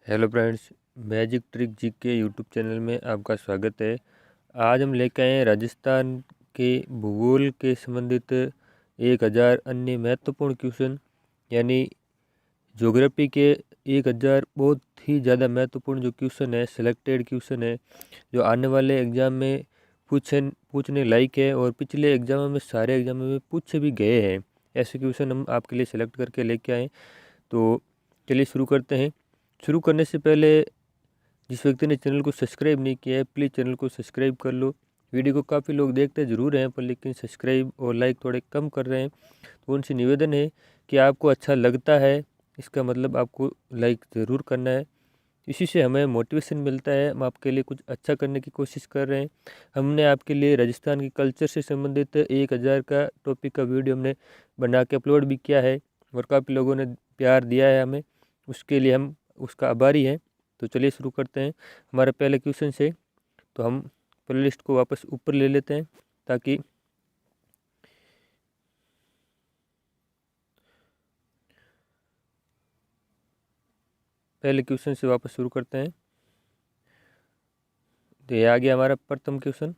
Hello friends, magic trick जी के YouTube channel में आपका स्वागत है। आज हम लेकर आए हैं राजस्थान के भूगोल के संबंधित 1000 अन्य महत्वपूर्ण क्वेश्चन, यानी ज्योग्राफी के 1000 बहुत ही ज़्यादा महत्वपूर्ण जो क्वेश्चन है, सिलेक्टेड क्वेश्चन है, जो आने वाले एग्ज़ाम में पूछने लायक है और पिछले एग्ज़ामों में सारे एग्ज़ामों में पूछे भी गए हैं। ऐसे क्वेश्चन हम आपके लिए सेलेक्ट करके लेके आए। तो चलिए शुरू करते हैं। शुरू करने से पहले जिस व्यक्ति ने चैनल को सब्सक्राइब नहीं किया है, प्लीज़ चैनल को सब्सक्राइब कर लो। वीडियो को काफ़ी लोग देखते ज़रूर हैं पर लेकिन सब्सक्राइब और लाइक थोड़े कम कर रहे हैं, तो उनसे निवेदन है कि आपको अच्छा लगता है, इसका मतलब आपको लाइक ज़रूर करना है। इसी से हमें मोटिवेशन मिलता है, हम आपके लिए कुछ अच्छा करने की कोशिश कर रहे हैं। हमने आपके लिए राजस्थान की कल्चर से संबंधित 1000 का टॉपिक का वीडियो हमने बना के अपलोड भी किया है और काफ़ी लोगों ने प्यार दिया है हमें, उसके लिए हम उसका आभारी हैं। तो चलिए शुरू करते हैं हमारे पहले क्वेश्चन से। तो हम प्ले लिस्ट को वापस ऊपर ले लेते हैं ताकि पहले क्वेश्चन से वापस शुरू करते हैं। तो ये आ गया हमारा प्रथम क्वेश्चन।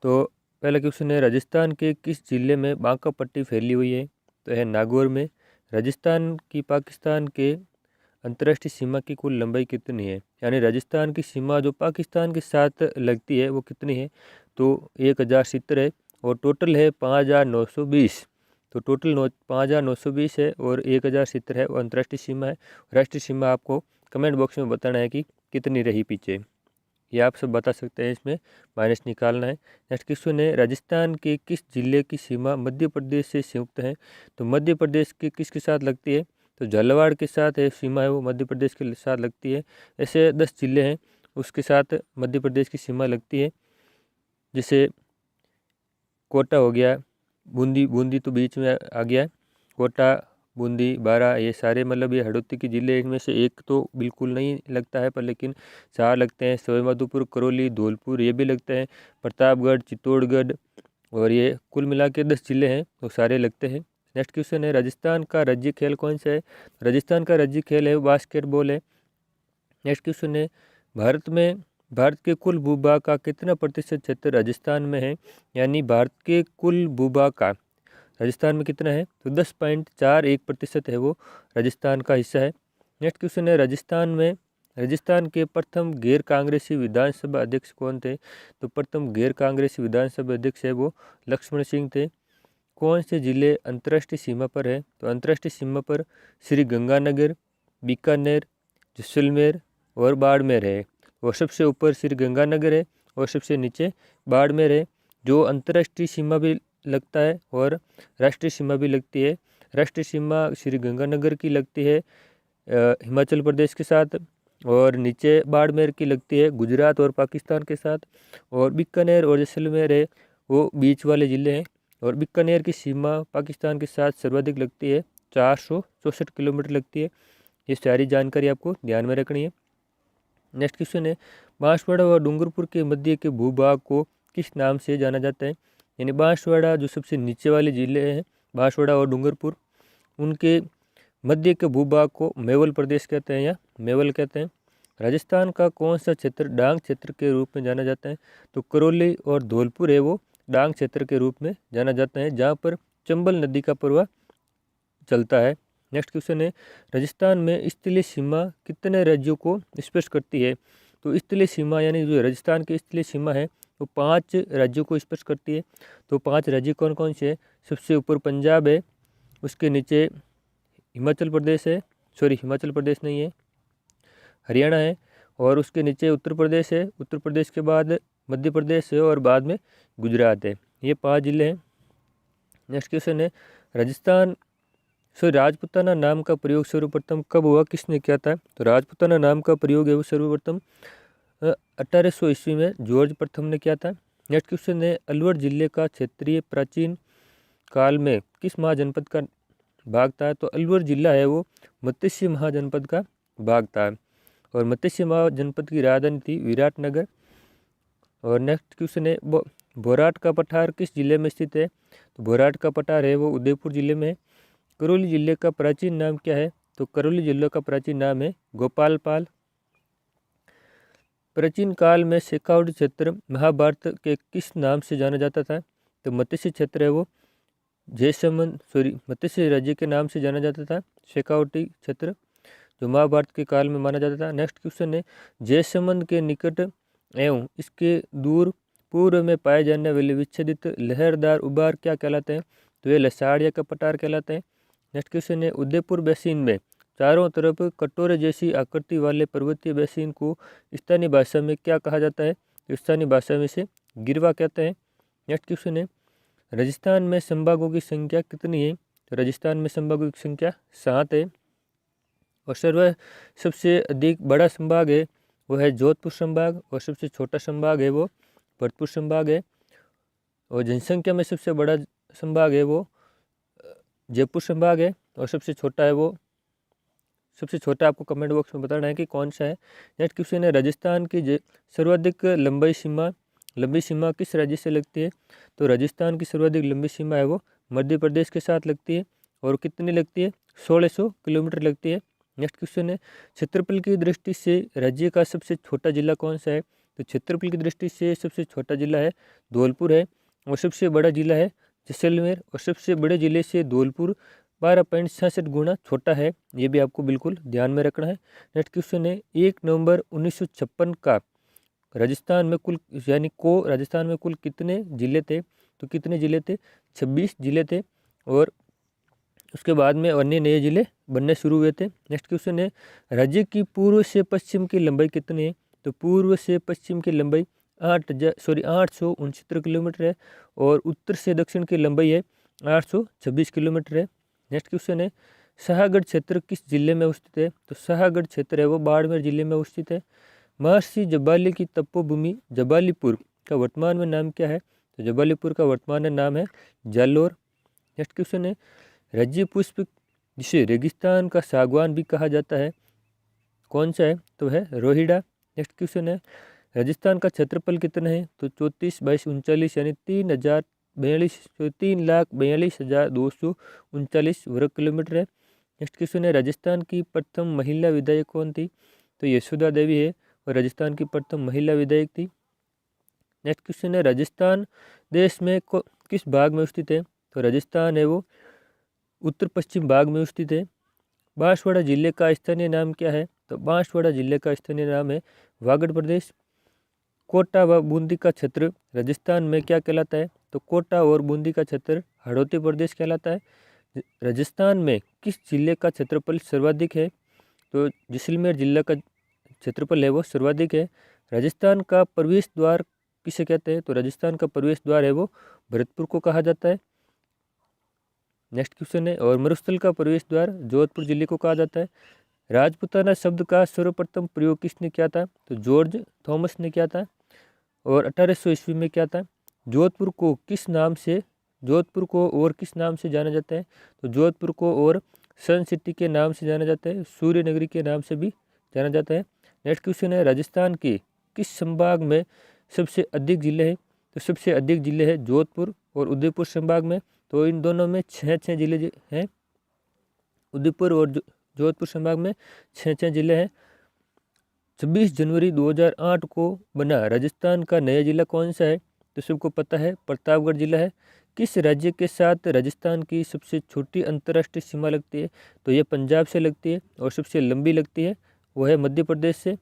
तो पहला क्वेश्चन है, राजस्थान के किस जिले में बांका पट्टी फैली हुई है? तो है नागौर में। राजस्थान की पाकिस्तान के अंतर्राष्ट्रीय सीमा की कुल लंबाई कितनी है? यानी राजस्थान की सीमा जो पाकिस्तान के साथ लगती है वो कितनी है? तो 1070 है और टोटल है 5920। तो टोटल 5920 है और 1070 है वो अंतर्राष्ट्रीय सीमा है। राष्ट्रीय सीमा आपको कमेंट बॉक्स में बताना है कि कितनी रही पीछे, ये आप सब बता सकते हैं, इसमें माइनस निकालना है। नेक्स्ट क्वेश्चन है, राजस्थान के किस जिले की सीमा मध्य प्रदेश से संयुक्त है? तो मध्य प्रदेश के किसके साथ लगती है? तो झालावाड़ के साथ है सीमा है वो मध्य प्रदेश के साथ लगती है। ऐसे 10 जिले हैं उसके साथ मध्य प्रदेश की सीमा लगती है, जैसे कोटा हो गया, बूंदी बूंदी तो बीच में आ गया है, कोटा, बूंदी, बारा, ये सारे मतलब ये हड़ौती के ज़िले, इनमें से एक तो बिल्कुल नहीं लगता है पर लेकिन 4 लगते हैं, सवाईमाधोपुर, करौली, धौलपुर ये भी लगते हैं, प्रतापगढ़, चित्तौड़गढ़, और ये कुल मिला के 10 जिले हैं तो सारे लगते हैं। नेक्स्ट क्वेश्चन है, राजस्थान का राज्य खेल कौन सा है? राजस्थान का राज्य खेल है बास्केटबॉल है। नेक्स्ट क्वेश्चन है, भारत के कुल भूभाग का कितना प्रतिशत क्षेत्र राजस्थान में है? यानी भारत के कुल भूभाग का राजस्थान में कितना है? तो 10.41% है वो राजस्थान का हिस्सा है। नेक्स्ट क्वेश्चन है, राजस्थान के प्रथम गैर कांग्रेसी विधानसभा अध्यक्ष कौन थे? तो प्रथम गैर कांग्रेसी विधानसभा अध्यक्ष है वो लक्ष्मण सिंह थे। कौन से जिले अंतर्राष्ट्रीय सीमा पर है? तो अंतर्राष्ट्रीय सीमा पर श्री गंगानगर, बीकानेर, जैसलमेर और बाड़मेर है। और सबसे ऊपर श्री गंगानगर है और सबसे नीचे बाड़मेर है, जो अंतर्राष्ट्रीय सीमा भी लगता है और राष्ट्रीय सीमा भी लगती है। राष्ट्रीय सीमा श्री गंगानगर की लगती है हिमाचल प्रदेश के साथ, और नीचे बाड़मेर की लगती है गुजरात और पाकिस्तान के साथ, और बीकानेर और जैसलमेर है वो बीच वाले ज़िले हैं। और बीकानेर की सीमा पाकिस्तान के साथ सर्वाधिक लगती है, 464 किलोमीटर लगती है। ये सारी जानकारी आपको ध्यान में रखनी है। नेक्स्ट क्वेश्चन है, बांसवाड़ा व डूंगरपुर के मध्य के भूभाग को किस नाम से जाना जाता है? यानी बांसवाड़ा जो सबसे नीचे वाले ज़िले हैं, बांसवाड़ा और डूंगरपुर, उनके मध्य के भूभाग को मेवल प्रदेश कहते हैं या मेवल कहते हैं। राजस्थान का कौन सा क्षेत्र डांग क्षेत्र के रूप में जाना जाता है? तो करौली और धौलपुर है वो डांग क्षेत्र के रूप में जाना जाता है, जहाँ पर चंबल नदी का प्रवाह चलता है। नेक्स्ट क्वेश्चन है, राजस्थान में स्थलीय सीमा कितने राज्यों को स्पर्श करती है? तो स्थलीय सीमा यानी जो राजस्थान की स्थलीय सीमा है वो 5 राज्यों को स्पर्श करती है। तो 5 राज्य कौन कौन से हैं? सबसे ऊपर पंजाब है, उसके नीचे हिमाचल प्रदेश है, सॉरी हिमाचल प्रदेश नहीं है, हरियाणा है, और उसके नीचे उत्तर प्रदेश है, उत्तर प्रदेश के बाद मध्य प्रदेश है और बाद में गुजरात है। ये 5 जिले हैं। नेक्स्ट क्वेश्चन है, राजस्थान राजपूताना नाम का प्रयोग सर्वप्रथम कब हुआ, किसने किया था? तो राजपूताना नाम का प्रयोग है वो सर्वप्रथम 1800 ईस्वी में जॉर्ज प्रथम ने किया था। नेक्स्ट क्वेश्चन है, अलवर जिले का क्षेत्रीय प्राचीन काल में किस महाजनपद का भाग था? तो अलवर जिला है वो मत्स्य महाजनपद का भाग था, और मत्स्य महाजनपद की राजधानी थी विराटनगर। और नेक्स्ट क्वेश्चन है, भोराट का पठार किस जिले में स्थित है? तो भोराट का पठार है वो उदयपुर जिले में है। करौली जिले का प्राचीन नाम क्या है? तो करौली जिले का प्राचीन नाम है गोपालपाल। प्राचीन काल में शेखावटी क्षेत्र महाभारत के किस नाम से जाना जाता था? तो मत्स्य क्षेत्र है वो मत्स्य राज्य के नाम से जाना जाता था शेखावटी क्षेत्र, जो महाभारत के काल में माना जाता था। नेक्स्ट क्वेश्चन है जयसमंद के निकट एवं इसके दूर पूर्व में पाए जाने वाले विच्छेदित लहरदार उबार क्या कहलाते हैं? तो ये लसाड़ या कपटार कहलाते हैं। नेक्स्ट क्वेश्चन है उदयपुर बेसिन में चारों तरफ कटोरे जैसी आकृति वाले पर्वतीय बेसिन को स्थानीय भाषा में क्या कहा जाता है? तो स्थानीय भाषा में से गिरवा कहते हैं। नेक्स्ट क्वेश्चन है राजस्थान में संभागों की संख्या कितनी है? तो राजस्थान में संभागों की संख्या 7 है। और सबसे अधिक बड़ा संभाग है वो है जोधपुर संभाग, और सबसे छोटा संभाग है वो भरतपुर संभाग है। और जनसंख्या में सबसे बड़ा संभाग है वो जयपुर संभाग है, और सबसे छोटा आपको कमेंट बॉक्स में बताना है कि कौन सा है। नेक्स्ट क्वेश्चन है राजस्थान की सर्वाधिक लंबी सीमा किस राज्य से लगती है? तो राजस्थान की सर्वाधिक लंबी सीमा है वो मध्य प्रदेश के साथ लगती है, और कितनी लगती है? 1600 किलोमीटर लगती है। नेक्स्ट क्वेश्चन है क्षेत्रफल की दृष्टि से राज्य का सबसे छोटा जिला कौन सा है? तो क्षेत्रफल की दृष्टि से सबसे छोटा जिला है धौलपुर है, और सबसे बड़ा जिला है जैसलमेर, और सबसे बड़े जिले से धौलपुर 12.66 गुना छोटा है। ये भी आपको बिल्कुल ध्यान में रखना है। नेक्स्ट क्वेश्चन है 1 नवंबर 1956 का राजस्थान में कुल कितने जिले थे? तो कितने जिले थे? 26 जिले थे, और उसके बाद में अन्य नए जिले बनने शुरू हुए थे। नेक्स्ट क्वेश्चन है राज्य की पूर्व से पश्चिम की लंबाई कितनी है? तो पूर्व से पश्चिम की लंबाई 869 किलोमीटर है, और उत्तर से दक्षिण की लंबाई है 826 किलोमीटर है। नेक्स्ट क्वेश्चन है शाहगढ़ क्षेत्र किस जिले में स्थित है? तो शाहगढ़ क्षेत्र है वो बाड़मेर जिले में स्थित है। महर्षि जबाली की तपोभूमि जबालीपुर का वर्तमान में नाम क्या है? तो जबालीपुर का वर्तमान में नाम है जालोर। नेक्स्ट क्वेश्चन है राज्य पुष्प जिसे रेगिस्तान का सागवान भी कहा जाता है कौन सा है? तो है रोहिड़ा। नेक्स्ट क्वेश्चन है राजस्थान का क्षेत्रफल कितना है? तो 34/39 यानी 3,42,239 वर्ग किलोमीटर है। नेक्स्ट क्वेश्चन है राजस्थान की प्रथम महिला विधायक कौन थी? तो यशोदा देवी है, और राजस्थान की प्रथम महिला विधायक थी। नेक्स्ट क्वेश्चन है राजस्थान देश में किस भाग में स्थित है? तो राजस्थान है वो उत्तर पश्चिम भाग में स्थित है। बांसवाड़ा जिले का स्थानीय नाम क्या है? तो बांसवाड़ा जिले का स्थानीय नाम है वागड़ प्रदेश। कोटा व बूंदी का क्षेत्र राजस्थान में क्या कहलाता है? तो कोटा और बूंदी का क्षेत्र हड़ौती प्रदेश कहलाता है। राजस्थान में किस जिले का क्षेत्रफल सर्वाधिक है? तो जैसलमेर जिले का क्षेत्रफल है वो सर्वाधिक है। राजस्थान का प्रवेश द्वार किसे कहते हैं? तो राजस्थान का प्रवेश द्वार है वो भरतपुर को कहा जाता है। नेक्स्ट क्वेश्चन है और मरुस्थल का प्रवेश द्वार जोधपुर जिले को कहा जाता है। राजपूताना शब्द का सर्वप्रथम प्रयोग किसने किया था? तो जॉर्ज थॉमस ने किया था। और 1800 ईस्वी में क्या था? जोधपुर को और किस नाम से जाना जाता है? तो जोधपुर को और सन सिटी के नाम से जाना जाता है, सूर्य नगरी के नाम से भी जाना जाता है। नेक्स्ट क्वेश्चन है राजस्थान के किस संभाग में सबसे अधिक जिले हैं? तो सबसे अधिक जिले हैं जोधपुर और उदयपुर संभाग में। तो इन दोनों में 6 जिले हैं। उदयपुर और जोधपुर संभाग में 6 जिले हैं। 26 जनवरी 2008 को बना राजस्थान का नया जिला कौन सा है? तो सबको पता है प्रतापगढ़ जिला है। किस राज्य के साथ राजस्थान की सबसे छोटी अंतर्राष्ट्रीय सीमा लगती है? तो ये पंजाब से लगती है। और सबसे लंबी लगती है वो है मध्य प्रदेश से,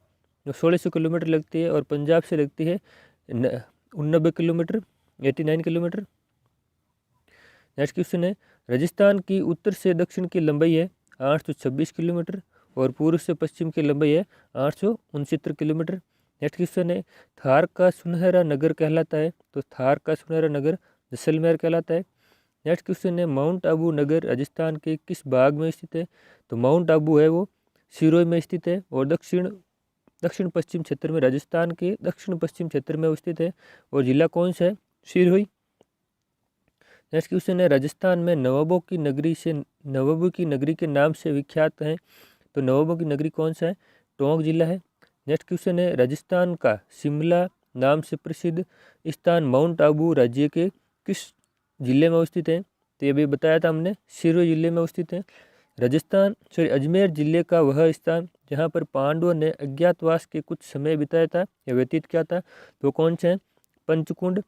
1600 किलोमीटर लगती है। और पंजाब से लगती है 89 किलोमीटर, 89 किलोमीटर। नेक्स्ट क्वेश्चन है राजस्थान की उत्तर से दक्षिण की लंबाई है 826 किलोमीटर, और पूर्व से पश्चिम की लंबाई है 869 किलोमीटर। नेक्स्ट क्वेश्चन है थार का सुनहरा नगर कहलाता है? तो थार का सुनहरा नगर जैसलमेर कहलाता है। नेक्स्ट क्वेश्चन है माउंट आबू नगर राजस्थान के किस भाग में स्थित है? तो माउंट आबू है वो सिरोही में स्थित है, और दक्षिण पश्चिम क्षेत्र में, राजस्थान के दक्षिण पश्चिम क्षेत्र में स्थित है। और जिला कौन सा है? सिरोही। नेक्स्ट क्वेश्चन है राजस्थान में नवाबों की नगरी के नाम से विख्यात है। तो नवाबों की नगरी कौन सा है? टोंक जिला है। नेक्स्ट क्वेश्चन है राजस्थान का शिमला नाम से प्रसिद्ध स्थान माउंट आबू राज्य के किस जिले में स्थित है? तो ये भी बताया था हमने, सिरोही जिले में स्थित है। अजमेर जिले का वह स्थान जहाँ पर पांडवों ने अज्ञातवास के कुछ समय बिताया था या व्यतीत किया था, तो कौन से हैं? पंचकुंड।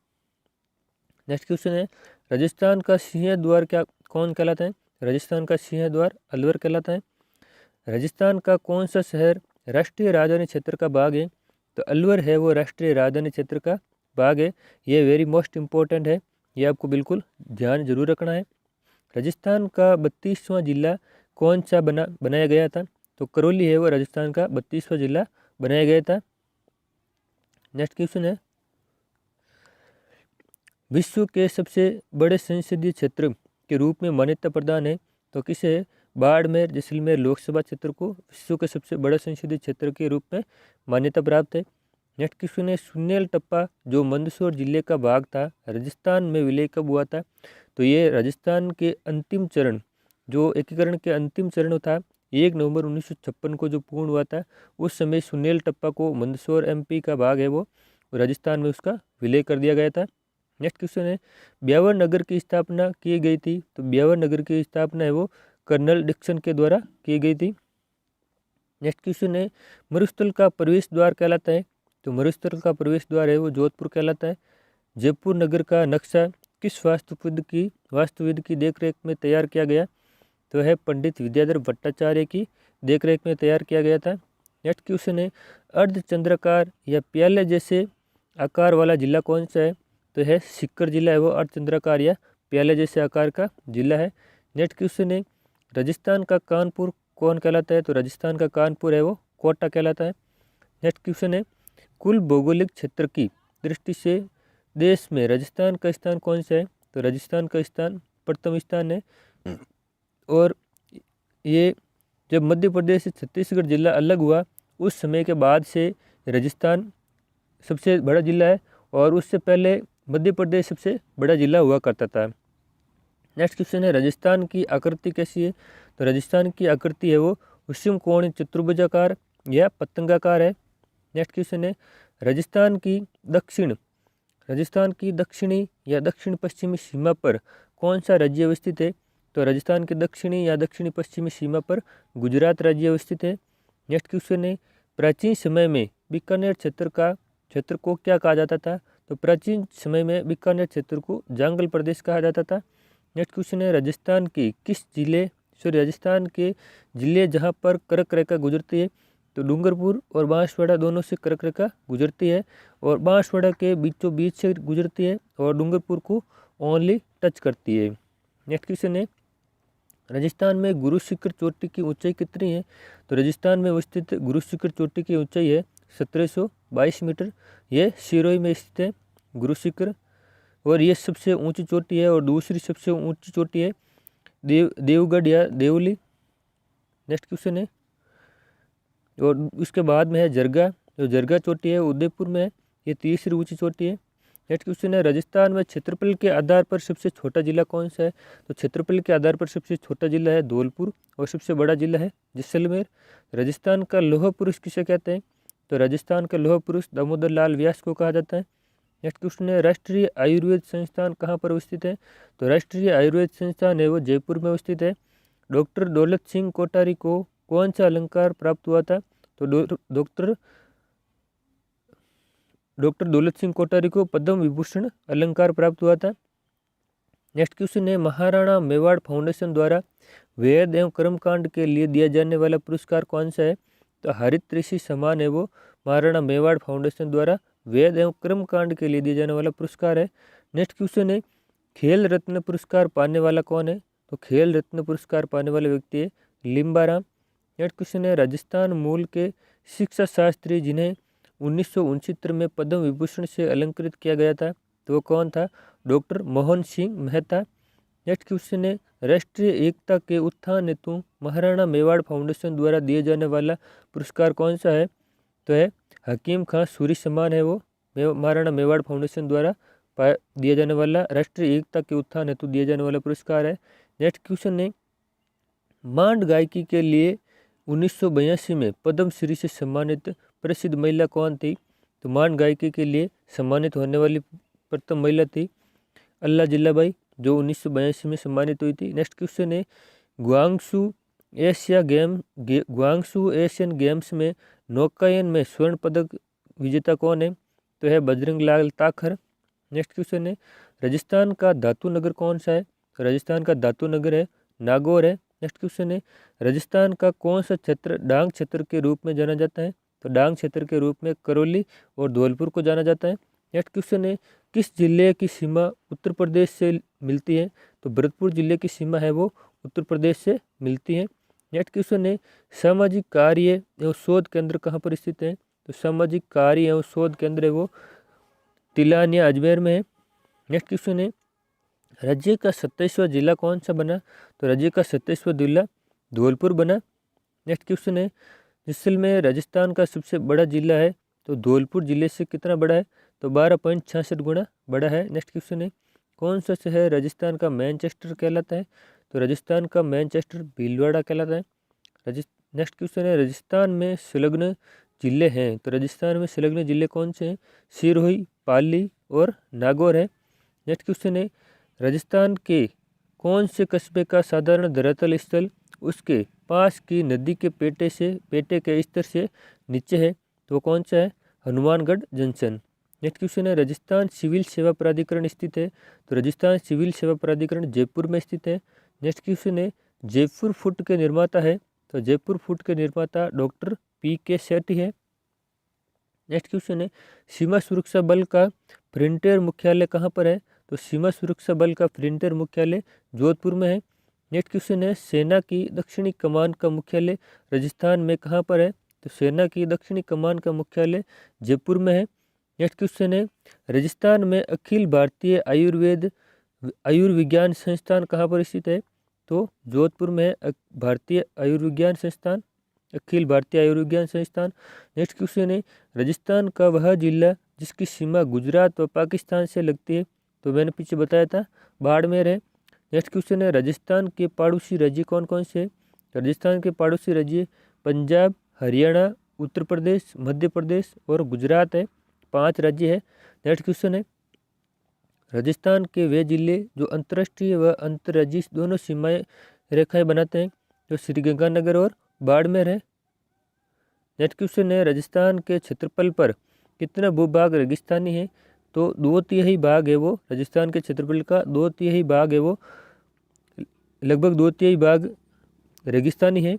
नेक्स्ट क्वेश्चन है, राजस्थान का सिंह द्वार क्या कौन कहलाता है? राजस्थान का सिंह द्वार अलवर कहलाता है। राजस्थान का कौन सा शहर राष्ट्रीय राजधानी क्षेत्र का भाग है? तो अलवर है वो राष्ट्रीय राजधानी क्षेत्र का भाग है। ये वेरी मोस्ट इम्पोर्टेंट है, ये आपको बिल्कुल ध्यान जरूर रखना है। राजस्थान का 32वां जिला कौन सा बनाया गया था? तो करौली है वो राजस्थान का 32वां जिला बनाया गया था। नेक्स्ट क्वेश्चन है, विश्व के सबसे बड़े संसदीय क्षेत्र के रूप में मान्यता प्रदान है, तो किसे? बाड़मेर जैसलमेर लोकसभा क्षेत्र को विश्व के सबसे बड़े संसदीय क्षेत्र के रूप में मान्यता प्राप्त है। नेक्स्ट क्वेश्चन है, सुनेल टप्पा जो मंदसौर जिले का भाग था राजस्थान में विलय कब हुआ था? तो ये राजस्थान के अंतिम चरण जो एकीकरण के अंतिम चरण था 1 नवंबर 1956 को जो पूर्ण हुआ था, उस समय सुनेल टप्पा को मंदसौर एमपी का भाग है वो राजस्थान में उसका विलय कर दिया गया था। नेक्स्ट क्वेश्चन है, ब्यावर नगर की स्थापना की गई थी? तो ब्यावर नगर की स्थापना है वो कर्नल डिक्सन के द्वारा की गई थी। नेक्स्ट क्वेश्चन है, मरुस्थल का प्रवेश द्वार कहलाता है? तो मरुस्थल का प्रवेश द्वार है वो जोधपुर कहलाता है। जयपुर नगर का नक्शा किस वास्तुविद की देखरेख में तैयार किया गया? तो है पंडित विद्याधर भट्टाचार्य की देखरेख में तैयार किया गया था। नेक्स्ट क्वेश्चन है, अर्धचंद्राकार या प्याले जैसे आकार वाला जिला कौन सा है? तो है सीकर जिला है वो अर्धचंद्राकार या प्याले जैसे आकार का जिला है। नेक्स्ट क्वेश्चन है, राजस्थान का कानपुर कौन कहलाता है? तो राजस्थान का कानपुर है वो कोटा कहलाता है। नेक्स्ट क्वेश्चन है, कुल भौगोलिक क्षेत्र की दृष्टि से देश में राजस्थान का स्थान कौन सा है? तो राजस्थान का स्थान प्रथम स्थान है। और ये जब मध्य प्रदेश से छत्तीसगढ़ जिला अलग हुआ उस समय के बाद से राजस्थान सबसे बड़ा जिला है, और उससे पहले मध्य प्रदेश सबसे बड़ा जिला हुआ करता था। नेक्स्ट क्वेश्चन है, राजस्थान की आकृति कैसी है? तो राजस्थान की आकृति है वो विषम कोण चतुर्भुजाकार या पतंगाकार है। नेक्स्ट क्वेश्चन है, राजस्थान की दक्षिणी या दक्षिण पश्चिमी सीमा पर कौन सा राज्य अवस्थित है? तो राजस्थान की दक्षिणी या दक्षिणी पश्चिमी सीमा पर गुजरात राज्य अवस्थित है। नेक्स्ट क्वेश्चन है, प्राचीन समय में बीकानेर क्षेत्र को क्या कहा जाता था? तो प्राचीन समय में बीकानेर क्षेत्र को जांगल प्रदेश कहा जाता था। नेक्स्ट क्वेश्चन है, राजस्थान के जिले जहाँ पर कर्क रेखा गुजरती है? तो डूंगरपुर और बांसवाड़ा दोनों से कर्क रेखा गुजरती है, और बांसवाड़ा के बीचों बीच से गुजरती है और डूंगरपुर को ओनली टच करती है। नेक्स्ट क्वेश्चन है, राजस्थान में गुरु शिखर चोटी की ऊंचाई कितनी है? तो राजस्थान में स्थित गुरु शिखर चोटी की ऊंचाई है 1722 मीटर। ये सिरोही में स्थित है गुरु शिखर, और ये सबसे ऊंची चोटी है। और दूसरी सबसे ऊंची चोटी है देवगढ़ या देवली। नेक्स्ट क्वेश्चन है, और उसके बाद में है जरगा, जो जरगा चोटी है उदयपुर में है, ये तीसरी ऊंची चोटी है। नेक्स्ट क्वेश्चन है, राजस्थान में क्षेत्रफल के आधार पर सबसे छोटा जिला कौन सा है? तो क्षेत्रफल के आधार पर सबसे छोटा जिला है धौलपुर, और सबसे बड़ा जिला है जैसलमेर। राजस्थान का लौह पुरुष किसे कहते हैं? तो राजस्थान का लौह पुरुष दामोदर लाल व्यास को कहा जाता है। नेक्स्ट क्वेश्चन है, राष्ट्रीय आयुर्वेद संस्थान कहाँ पर अवस्थित है? तो राष्ट्रीय आयुर्वेद संस्थान है वो जयपुर में अवस्थित है। डॉक्टर दौलत सिंह कोठारी को कौन सा अलंकार प्राप्त हुआ था? तो डॉक्टर दौलत सिंह कोठारी को पद्म विभूषण अलंकार प्राप्त हुआ था। नेक्स्ट क्वेश्चन है, महाराणा मेवाड़ फाउंडेशन द्वारा वेद एवं कर्मकांड के लिए दिया जाने वाला पुरस्कार कौन सा है? तो हरित ऋषि सम्मान है वो महाराणा मेवाड़ फाउंडेशन द्वारा वेद एवं कर्मकांड के लिए दिया जाने वाला पुरस्कार है। नेक्स्ट क्वेश्चन है, खेल रत्न पुरस्कार पाने वाला कौन है? तो खेल रत्न पुरस्कार पाने वाले व्यक्ति है लिम्बाराम। नेक्स्ट क्वेश्चन है, राजस्थान मूल के शिक्षा शास्त्री जिन्हें 1969 में पद्म विभूषण से अलंकृत किया गया था, तो वो कौन था? Doctor Mohan Singh Mehta. Next question है, राष्ट्रीय एकता के उत्थान हेतु महाराणा मेवाड़ फाउंडेशन द्वारा दिए जाने वाला पुरस्कार कौन सा है? तो है हकीम खां सूरी सम्मान है वो महाराणा मेवाड़ फाउंडेशन द्वारा दिया जाने वाला राष्ट्रीय एकता के उत्थान हेतु दिया जाने वाला पुरस्कार है। नेक्स्ट क्वेश्चन है, मांड गायकी के लिए 1982 में पद्मश्री से सम्मानित प्रसिद्ध महिला कौन थी? तो मांड गायकी के लिए सम्मानित होने वाली प्रथम महिला थी अल्लाह जिल्लाबाई, जो 1982 में सम्मानित हुई थी। नेक्स्ट क्वेश्चन है, ग्वांगसू ग्वांगसू एशियन गेम्स में नौकायन में स्वर्ण पदक विजेता कौन है? तो है बजरंग लाल ताखर। नेक्स्ट क्वेश्चन है राजस्थान का धातु नगर कौन सा है? तो राजस्थान का धातु नगर है नागौर है। नेक्स्ट क्वेश्चन है राजस्थान का कौन सा क्षेत्र डांग क्षेत्र के रूप में जाना जाता है? तो डांग क्षेत्र के रूप में करौली और धौलपुर को जाना जाता है। नेक्स्ट क्वेश्चन है किस जिले की सीमा उत्तर प्रदेश से मिलती है? तो भरतपुर जिले की सीमा है वो उत्तर प्रदेश से मिलती है। नेक्स्ट क्वेश्चन है सामाजिक कार्य एवं शोध केंद्र कहाँ पर स्थित है? तो सामाजिक कार्य एवं शोध केंद्र है वो तिलानिया अजमेर में है। नेक्स्ट क्वेश्चन है राज्य का 27वां जिला कौन सा बना? तो राज्य का 27वां जिला धौलपुर बना। नेक्स्ट क्वेश्चन है जैसलमेर राजस्थान का सबसे बड़ा जिला है, तो धौलपुर जिले से कितना बड़ा है? तो 12.66 गुना बड़ा है। नेक्स्ट क्वेश्चन है कौन सा शहर राजस्थान का मैनचेस्टर कहलाता है? तो राजस्थान का मैनचेस्टर भीलवाड़ा कहलाता है। नेक्स्ट क्वेश्चन है राजस्थान में संलग्न जिले हैं, तो राजस्थान में संलग्न जिले कौन से हैं? सिरोही, पाली और नागौर है। नेक्स्ट क्वेश्चन है राजस्थान के कौन से कस्बे का साधारण धरातल स्थल उसके पास की नदी के पेटे के स्तर से नीचे है? तो वो कौन सा है? हनुमानगढ़ जंक्शन। नेक्स्ट क्वेश्चन है राजस्थान सिविल सेवा प्राधिकरण स्थित है, तो राजस्थान सिविल सेवा प्राधिकरण जयपुर में स्थित है। नेक्स्ट क्वेश्चन है जयपुर फुट के निर्माता है, तो जयपुर फुट के निर्माता डॉक्टर PK सेठी है। नेक्स्ट क्वेश्चन है सीमा सुरक्षा बल का फ्रंटियर मुख्यालय कहाँ पर है? तो सीमा सुरक्षा बल का फ्रंटियर मुख्यालय जोधपुर में है। नेक्स्ट क्वेश्चन है सेना की दक्षिणी कमान का मुख्यालय राजस्थान में कहाँ पर है? तो सेना की दक्षिणी कमान का मुख्यालय जयपुर में है। नेक्स्ट क्वेश्चन है राजस्थान में अखिल भारतीय आयुर्विज्ञान संस्थान कहाँ पर स्थित है? तो जोधपुर में है भारतीय आयुर्विज्ञान संस्थान, अखिल भारतीय आयुर्विज्ञान संस्थान। नेक्स्ट क्वेश्चन है राजस्थान का वह जिला जिसकी सीमा गुजरात व पाकिस्तान से लगती है? तो मैंने पीछे बताया था बाड़मेर है। नेक्स्ट क्वेश्चन है राजस्थान के पड़ोसी राज्य कौन कौन से? राजस्थान के पड़ोसी राज्य पंजाब, हरियाणा, उत्तर प्रदेश, मध्य प्रदेश और गुजरात है। 5 राज्य है। नेक्स्ट क्वेश्चन है राजस्थान के वे जिले जो अंतर्राष्ट्रीय व अंतर्राज्यीय दोनों सीमाएं रेखाएं बनाते हैं? तो श्रीगंगानगर और बाड़मेर है। नेक्स्ट क्वेश्चन है राजस्थान के क्षेत्रफल पर कितना भूभाग रेगिस्तानी है? तो 2/3 भाग है वो राजस्थान के क्षेत्रफल का 2/3 भाग है वो लगभग 2/3 भाग रेगिस्तानी है।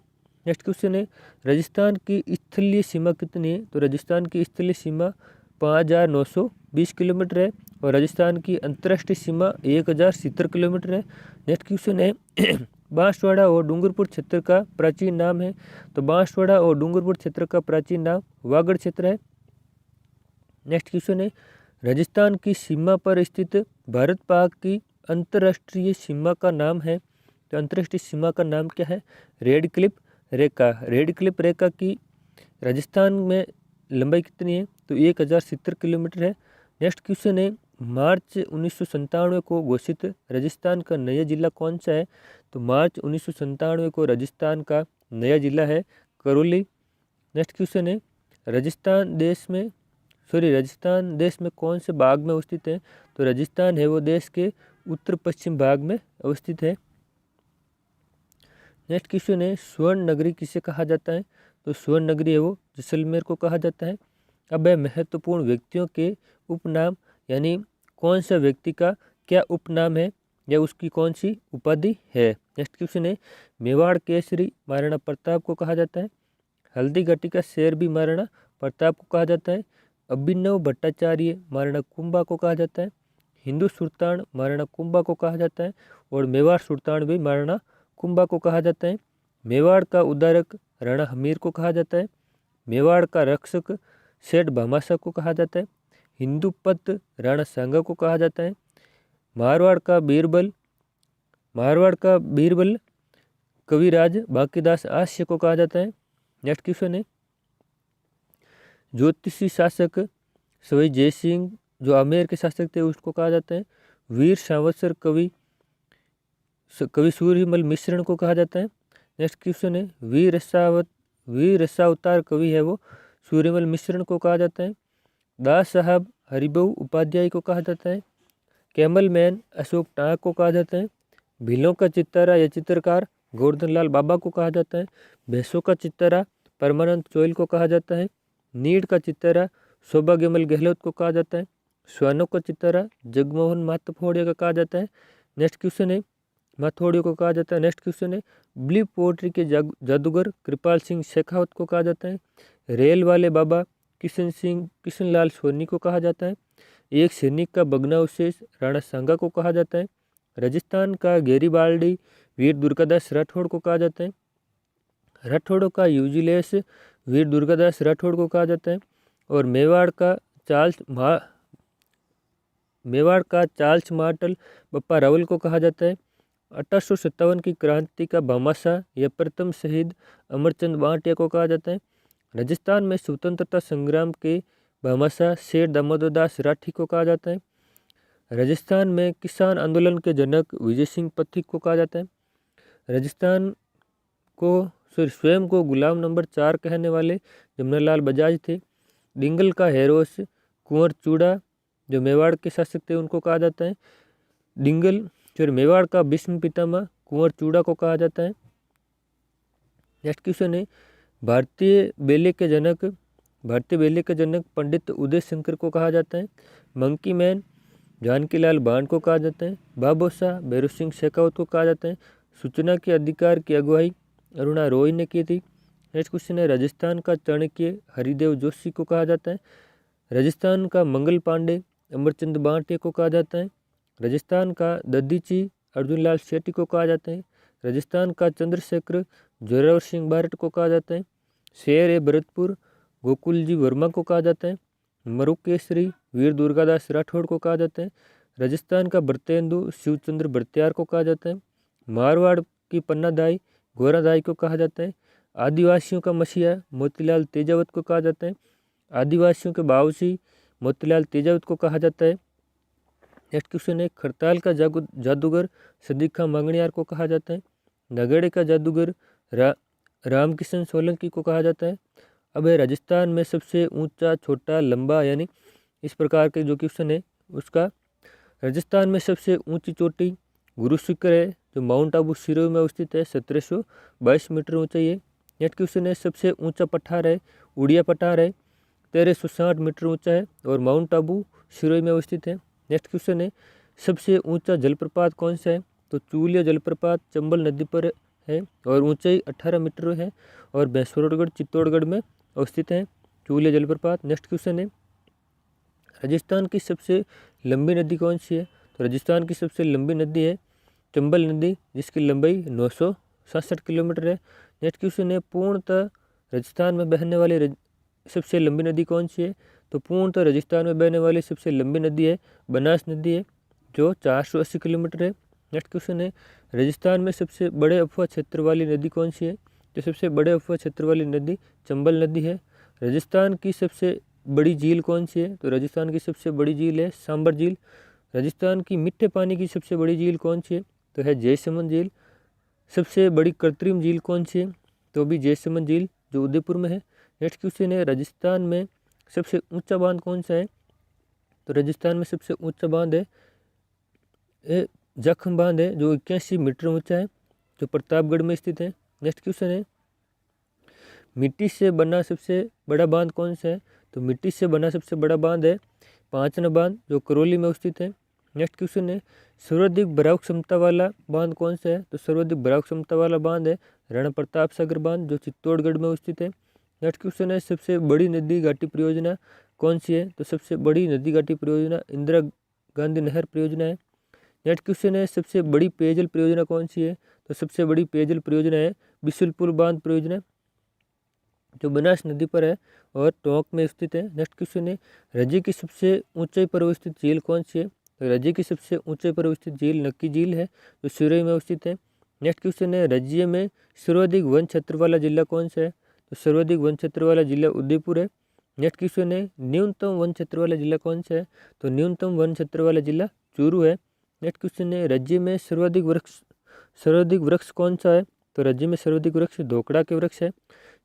नेक्स्ट क्वेश्चन है राजस्थान की स्थलीय सीमा कितनी है? तो राजस्थान की स्थलीय सीमा 5,920 किलोमीटर है और राजस्थान की अंतर्राष्ट्रीय सीमा 1,070 किलोमीटर है। नेक्स्ट क्वेश्चन है बांसवाड़ा और डूंगरपुर क्षेत्र का प्राचीन नाम है? तो बांसवाड़ा और डूंगरपुर क्षेत्र का प्राचीन नाम वागड़ क्षेत्र है। नेक्स्ट क्वेश्चन है राजस्थान की सीमा पर स्थित भारत पाक की अंतर्राष्ट्रीय सीमा का नाम है? तो अंतर्राष्ट्रीय सीमा का नाम क्या है? रेड क्लिफ रेखा। रेड क्लिफ रेखा की राजस्थान में लंबाई कितनी है? तो 1,070 किलोमीटर है। नेक्स्ट क्वेश्चन है मार्च 1997 को घोषित राजस्थान का नया जिला कौन सा है? तो मार्च 1997 को राजस्थान का नया जिला है करौली। नेक्स्ट क्वेश्चन है राजस्थान देश में कौन से भाग में अवस्थित है? तो राजस्थान है वो देश के उत्तर पश्चिम भाग में अवस्थित है। नेक्स्ट क्वेश्चन है स्वर्ण नगरी किसे कहा जाता है? तो स्वर्ण नगरी है वो जैसलमेर को कहा जाता है। अब है महत्वपूर्ण व्यक्तियों के उपनाम, यानी कौन सा व्यक्ति का क्या उपनाम है या उसकी कौन सी उपाधि है। नेक्स्ट क्वेश्चन है मेवाड़ केसरी महाराणा प्रताप को कहा जाता है। हल्दी घाटी का शेर भी महाराणा प्रताप को कहा जाता है। अभिनव भट्टाचार्य महाराणा कुंभा को कहा जाता है। हिंदू सुल्तान महाराणा कुंभा को कहा जाता है और मेवाड़ सुल्तान भी महाराणा कुंभा को कहा जाता है। मेवाड़ का उद्धारक राणा हमीर को कहा जाता है। मेवाड़ का रक्षक सेठ भामाशाह को कहा जाता है। हिंदू पत राणा सांगा को कहा जाता है। मारवाड़ का बीरबल कविराज बांकीदास आस्य को कहा जाता है। नेक्स्ट क्वेश्चन है ज्योतिषी शासक सवाई जय सिंह जो आमेर के शासक थे उसको कहा जाता है। वीर सावसर कवि सूर्यमल मिश्रण को कहा जाता है। नेक्स्ट क्वेश्चन है वीर रसावतार कवि है वो सूर्यमल मिश्रण को कहा जाता है। दास साहब हरिभाऊ उपाध्याय को कहा जाता है। कैमल मैन अशोक टाक को कहा जाता है। भीलों का चित्तारा या चित्रकार गोवर्धन लाल बाबा को कहा जाता है। भैंसों का चित्तरा परमानंद चोइल को कहा जाता है। नीड़ का चित्तरा सौभाग्यमल गहलोत को कहा जाता है। श्वानों का चित्तरा जगमोहन माथोड़िया का कहा जाता है। नेक्स्ट क्वेश्चन है माथोड़िया को कहा जाता है। नेक्स्ट क्वेश्चन है ब्लीप पोएट्री के जादूगर कृपाल सिंह शेखावत को कहा जाता है। रेल वाले बाबा किशन लाल सोनी को कहा जाता है। एक सैनिक का भग्नावशेष राणा सांगा को कहा जाता है। राजस्थान का गैरीबाल्डी वीर दुर्गादास राठौड़ को कहा जाता है। राठौड़ों का यूजिलेस वीर दुर्गादास राठौड़ को कहा जाता है। और मेवाड़ का चार्ल्स मार्टल बप्पा रावल को कहा जाता है। 1857 की क्रांति का भामाशाह या प्रथम शहीद अमरचंद बांटिया को कहा जाता है। राजस्थान में स्वतंत्रता संग्राम के भामाशाह शेर दामोदर दास राठी को कहा जाता है। राजस्थान में किसान आंदोलन के जनक विजय सिंह पथिक को कहा जाता है। राजस्थान को स्वयं को गुलाम नंबर 4 कहने वाले जमनालाल बजाज थे। डिंगल का हेरोस कुंवर चूड़ा जो मेवाड़ के शासक थे उनको कहा जाता है। डिंगल फिर मेवाड़ का भीष्म पितामह कुंवर चूड़ा को कहा जाता है। नेक्स्ट क्वेश्चन है भारतीय बेले के जनक पंडित उदय शंकर को कहा जाता है। मंकी मैन जानकीलाल बांड को कहा जाता है। बाबोसा भैरव सिंह शेखावत को कहा जाता है। सूचना के अधिकार की अगुवाई अरुणा रॉय ने की थी। नेक्स्ट क्वेश्चन है राजस्थान का चाणक्य हरिदेव जोशी को कहा जाता है। राजस्थान का मंगल पांडे अमरचंद बांटिया को कहा जाता है। राजस्थान का ददीची अर्जुन लाल सेठी को कहा जाता है। राजस्थान का चंद्रशेखर जोरावर सिंह बारट को कहा जाता है। शेर ए भरतपुर गोकुल जी वर्मा को कहा जाता है। मरुक केसरी वीर दुर्गादास राठौड़ को कहा जाता है। राजस्थान का भरतेंदु शिवचंद्र भरतियार को कहा जाता है। मारवाड़ की पन्नादाई गोरादाई को कहा जाता है। आदिवासियों का मसीहा मोतीलाल तेजावत को कहा जाता है। आदिवासियों के बावसी मोतीलाल तेजावत को कहा जाता है। नेक्स्ट क्वेश्चन है खरताल का जादूगर सदीक खां मांगणियार को कहा जाता है। नगेड़े का जादूगर रामकिशन सोलंकी को कहा जाता है। अब है राजस्थान में सबसे ऊंचा छोटा लंबा यानी इस प्रकार के जो क्वेश्चन है उसका। राजस्थान में सबसे ऊंची चोटी गुरु शिखर है जो माउंट आबू सिरोही में स्थित है। 1722 मीटर ऊंचाई है। नेक्स्ट क्वेश्चन है सबसे ऊंचा पठार है उड़िया पठार है 1360 मीटर ऊंचा है और माउंट आबू सिरोही में स्थित है। नेक्स्ट क्वेश्चन है सबसे ऊंचा जलप्रपात कौन सा है तो चूलिया जलप्रपात चंबल नदी पर है और ऊंचाई 18 मीटर है और भैंसवरगढ़ चित्तौड़गढ़ में स्थित है चूलिया जलप्रपात। नेक्स्ट क्वेश्चन है राजस्थान की सबसे लंबी नदी कौन सी है तो राजस्थान की सबसे लंबी नदी है चंबल नदी जिसकी लंबाई 967 किलोमीटर है। नेक्स्ट क्वेश्चन है पूर्णतः राजस्थान में बहने वाली सबसे लंबी नदी कौन सी है तो पूर्णतः राजस्थान में बहने वाली सबसे लंबी नदी है बनास नदी है जो 480 किलोमीटर है। नेक्स्ट क्वेश्चन है राजस्थान में सबसे बड़े अफवाह क्षेत्र वाली नदी कौन सी है तो सबसे बड़े अफवाह क्षेत्र वाली नदी चंबल नदी है। राजस्थान की सबसे बड़ी झील कौन सी है तो राजस्थान की सबसे बड़ी झील है सांबर झील। राजस्थान की मीठे पानी की सबसे बड़ी झील कौन सी है तो है जयसमंद झील। सबसे बड़ी कृत्रिम झील कौन सी है तो भी जयसमंद झील जो उदयपुर में है। नेक्स्ट क्वेश्चन है राजस्थान में सबसे ऊंचा बांध कौन सा है तो राजस्थान में सबसे ऊंचा बांध है जखम बांध है जो 81 मीटर ऊंचा है जो प्रतापगढ़ में स्थित है। नेक्स्ट क्वेश्चन है मिट्टी से बना सबसे बड़ा बांध कौन सा है तो मिट्टी से बना सबसे बड़ा बांध है पांचना बांध जो करौली में स्थित है। नेक्स्ट क्वेश्चन है सर्वाधिक भराव क्षमता वाला बांध कौन सा है तो सर्वाधिक भराव क्षमता वाला बांध है राणा प्रताप सागर बांध जो चित्तौड़गढ़ में स्थित है। नेक्स्ट क्वेश्चन है सबसे बड़ी नदी घाटी परियोजना कौन सी है तो सबसे बड़ी नदी घाटी परियोजना इंदिरा गांधी नहर परियोजना है। नेक्स्ट क्वेश्चन है सबसे बड़ी पेयजल परियोजना कौन सी है तो सबसे बड़ी पेयजल परियोजना है बिशुलपुर बांध परियोजना जो बनास नदी पर है और टोंक में स्थित है। नेक्स्ट क्वेश्चन है राज्य की सबसे ऊंचाई पर स्थित झील कौन सी है तो राज्य की सबसे ऊंचाई पर स्थित झील नक्की झील है जो सिरोही में स्थित है। नेक्स्ट क्वेश्चन है राज्य में सर्वाधिक वन क्षेत्र वाला जिला कौन सा है तो सर्वाधिक वन क्षेत्र वाला जिला उदयपुर है। नेक्स्ट क्वेश्चन है न्यूनतम वन क्षेत्र वाला जिला कौन सा है तो न्यूनतम वन क्षेत्र वाला जिला चूरू है। नेक्स्ट क्वेश्चन है राज्य में सर्वाधिक वृक्ष कौन सा है तो राज्य में सर्वाधिक वृक्ष धोकड़ा के वृक्ष है।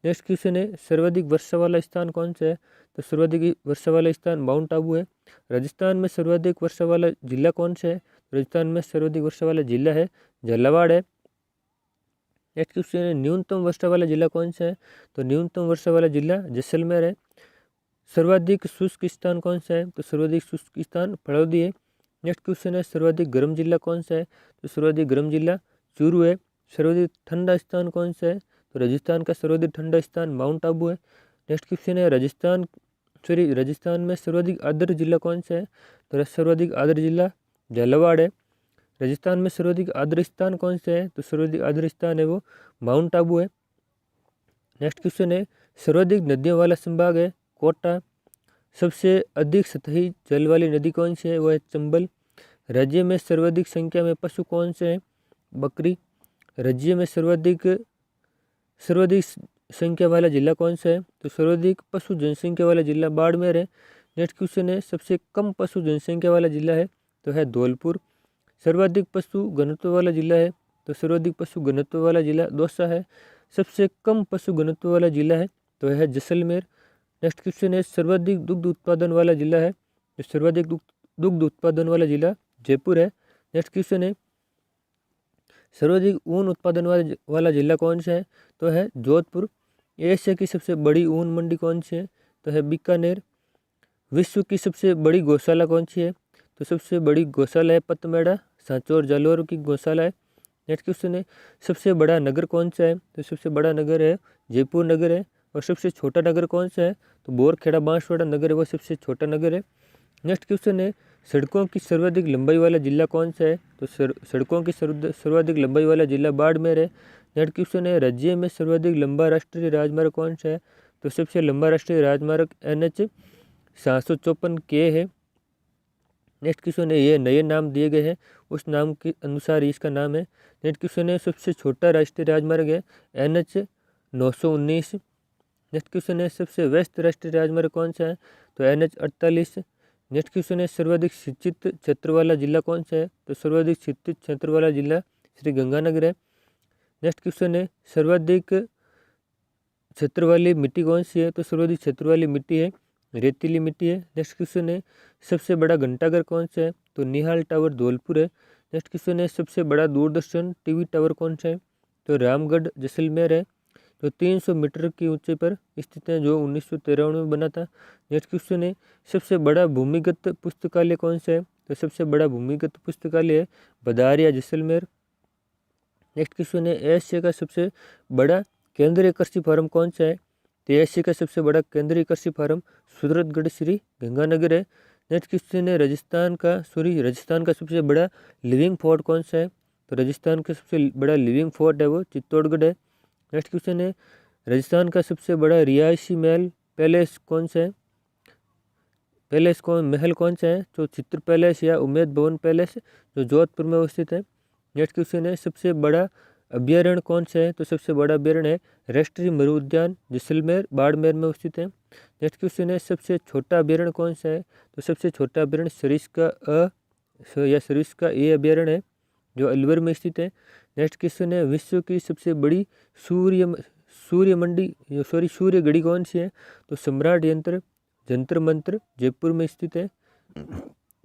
नेक्स्ट क्वेश्चन है सर्वाधिक वर्षा वाला स्थान कौन सा है तो सर्वाधिक वर्षा वाला स्थान माउंट आबू है। राजस्थान में सर्वाधिक वर्षा वाला जिला कौन सा है राजस्थान में सर्वाधिक वर्षा वाला जिला है झालावाड़ है। नेक्स्ट क्वेश्चन है न्यूनतम वर्षा वाला जिला कौन सा है? तो न्यूनतम वर्षा वाला जिला जैसलमेर है। सर्वाधिक शुष्क स्थान कौन सा है? तो सर्वाधिक शुष्क स्थान फड़ौदी है। नेक्स्ट क्वेश्चन है सर्वाधिक गर्म जिला कौन सा है? तो सर्वाधिक गर्म जिला चूरू है। सर्वाधिक ठंडा स्थान कौन सा है? तो राजस्थान का सर्वाधिक ठंडा स्थान माउंट आबू है। नेक्स्ट क्वेश्चन है राजस्थान में सर्वाधिक आर्द्र जिला कौन सा है? तो सर्वाधिक आर्द्र जिला झालावाड़ है। राजस्थान में सर्वाधिक आर्द्र स्थान कौन सा है? तो सर्वाधिक आर्द्र स्थान है वो माउंट आबू है। नेक्स्ट क्वेश्चन है सर्वाधिक नदियों वाला संभाग है कोटा। सबसे अधिक सतही जल वाली नदी कौन सी है? वो है चंबल। राज्य में सर्वाधिक संख्या में पशु कौन से हैं? बकरी। राज्य में सर्वाधिक संख्या वाला जिला कौन सा है? तो सर्वाधिक पशु जनसंख्या वाला जिला बाड़मेर है। नेक्स्ट क्वेश्चन है सबसे कम पशु जनसंख्या वाला जिला है तो है धौलपुर। सर्वाधिक पशु घनत्व वाला जिला है तो सर्वाधिक पशु घनत्व वाला जिला दौसा है। सबसे कम पशु घनत्व वाला जिला है तो है जैसलमेर। नेक्स्ट क्वेश्चन है सर्वाधिक दुग्ध उत्पादन वाला जिला है तो सर्वाधिक दुग्ध उत्पादन वाला जिला जयपुर है। नेक्स्ट क्वेश्चन है सर्वाधिक ऊन उत्पादन वाला जिला कौन सा है? तो है जोधपुर। एशिया की सबसे बड़ी ऊन मंडी कौन सी है? तो है बीकानेर। विश्व की सबसे बड़ी गौशाला कौन सी है? तो सबसे बड़ी गौशाला है पतमेड़ा, सांचौर जालौर की गौशाला है। नेक्स्ट क्वेश्चन है सबसे बड़ा नगर कौन सा है? तो सबसे बड़ा नगर है जयपुर नगर है। और सबसे छोटा नगर कौन सा है? तो बोरखेड़ा बांसवाड़ा नगर है वो सबसे छोटा नगर है। नेक्स्ट क्वेश्चन है सड़कों की सर्वाधिक लंबाई वाला जिला कौन सा है? तो सड़कों की सर्वाधिक लंबाई वाला जिला बाड़मेर है। नेक्स्ट क्वेश्चन है राज्य में सर्वाधिक लंबा राष्ट्रीय राजमार्ग कौन सा है? तो सबसे लंबा राष्ट्रीय राजमार्ग NH 754 के है। नेक्स्ट क्वेश्चन है ये नए नाम दिए गए हैं उस नाम के अनुसार इसका नाम है। नेक्स्ट क्वेश्चन है सबसे छोटा राष्ट्रीय राजमार्ग है NH 919। नेक्स्ट क्वेश्चन है सबसे व्यस्त राष्ट्रीय राजमार्ग कौन सा है? तो NH 48। नेक्स्ट क्वेश्चन है सर्वाधिक शिक्षित क्षेत्र वाला जिला कौन सा है? तो सर्वाधिक शिक्षित क्षेत्र वाला जिला श्री गंगानगर है। नेक्स्ट क्वेश्चन है सर्वाधिक क्षेत्र वाली मिट्टी कौन सी है? तो सर्वाधिक क्षेत्र वाली मिट्टी है रेतीली मिट्टी है। नेक्स्ट क्वेश्चन है सबसे बड़ा घंटाघर कौन सा है? तो निहाल टावर धौलपुर है। नेक्स्ट क्वेश्चन है सबसे बड़ा दूरदर्शन टीवी टावर कौन सा है? तो रामगढ़ जैसलमेर है जो 300 मीटर की ऊंचाई पर स्थित है जो 1993 में बना था। नेक्स्ट क्वेश्चन है सबसे बड़ा भूमिगत पुस्तकालय कौन सा है? तो सबसे बड़ा भूमिगत पुस्तकालय है बदारिया जैसलमेर। नेक्स्ट क्वेश्चन है एशिया का सबसे बड़ा केंद्रीय कृषि फार्म कौन सा है? तो एशिया का सबसे बड़ा केंद्रीय कृषि फार्म सूरतगढ़ श्री गंगानगर है। नेक्स्ट क्वेश्चन है राजस्थान का सबसे बड़ा लिविंग फोर्ट कौन सा है? तो राजस्थान का सबसे बड़ा लिविंग फोर्ट है वो चित्तौड़गढ़ है। नेक्स्ट क्वेश्चन है राजस्थान का सबसे बड़ा रिहायशी महल पैलेस कौन सा है? महल कौन सा है? तो चित्र पैलेस या उम्मेद भवन पैलेस जो जोधपुर में अवस्थित है। नेक्स्ट क्वेश्चन है सबसे बड़ा अभ्यारण्य कौन सा है? तो सबसे बड़ा अभ्यारण्य है राष्ट्रीय मरु उद्यान जैसलमेर बाड़मेर में अवस्थित है। नेक्स्ट क्वेश्चन है सबसे छोटा अभ्यारण्य कौन सा है? तो सबसे छोटा अभ्यारण्य सरिस्का ए अभ्यारण्य है जो अलवर में स्थित है। नेक्स्ट क्वेश्चन है विश्व की सबसे बड़ी सूर्य घड़ी कौन सी है? तो सम्राट जंतर मंत्र जयपुर में स्थित है।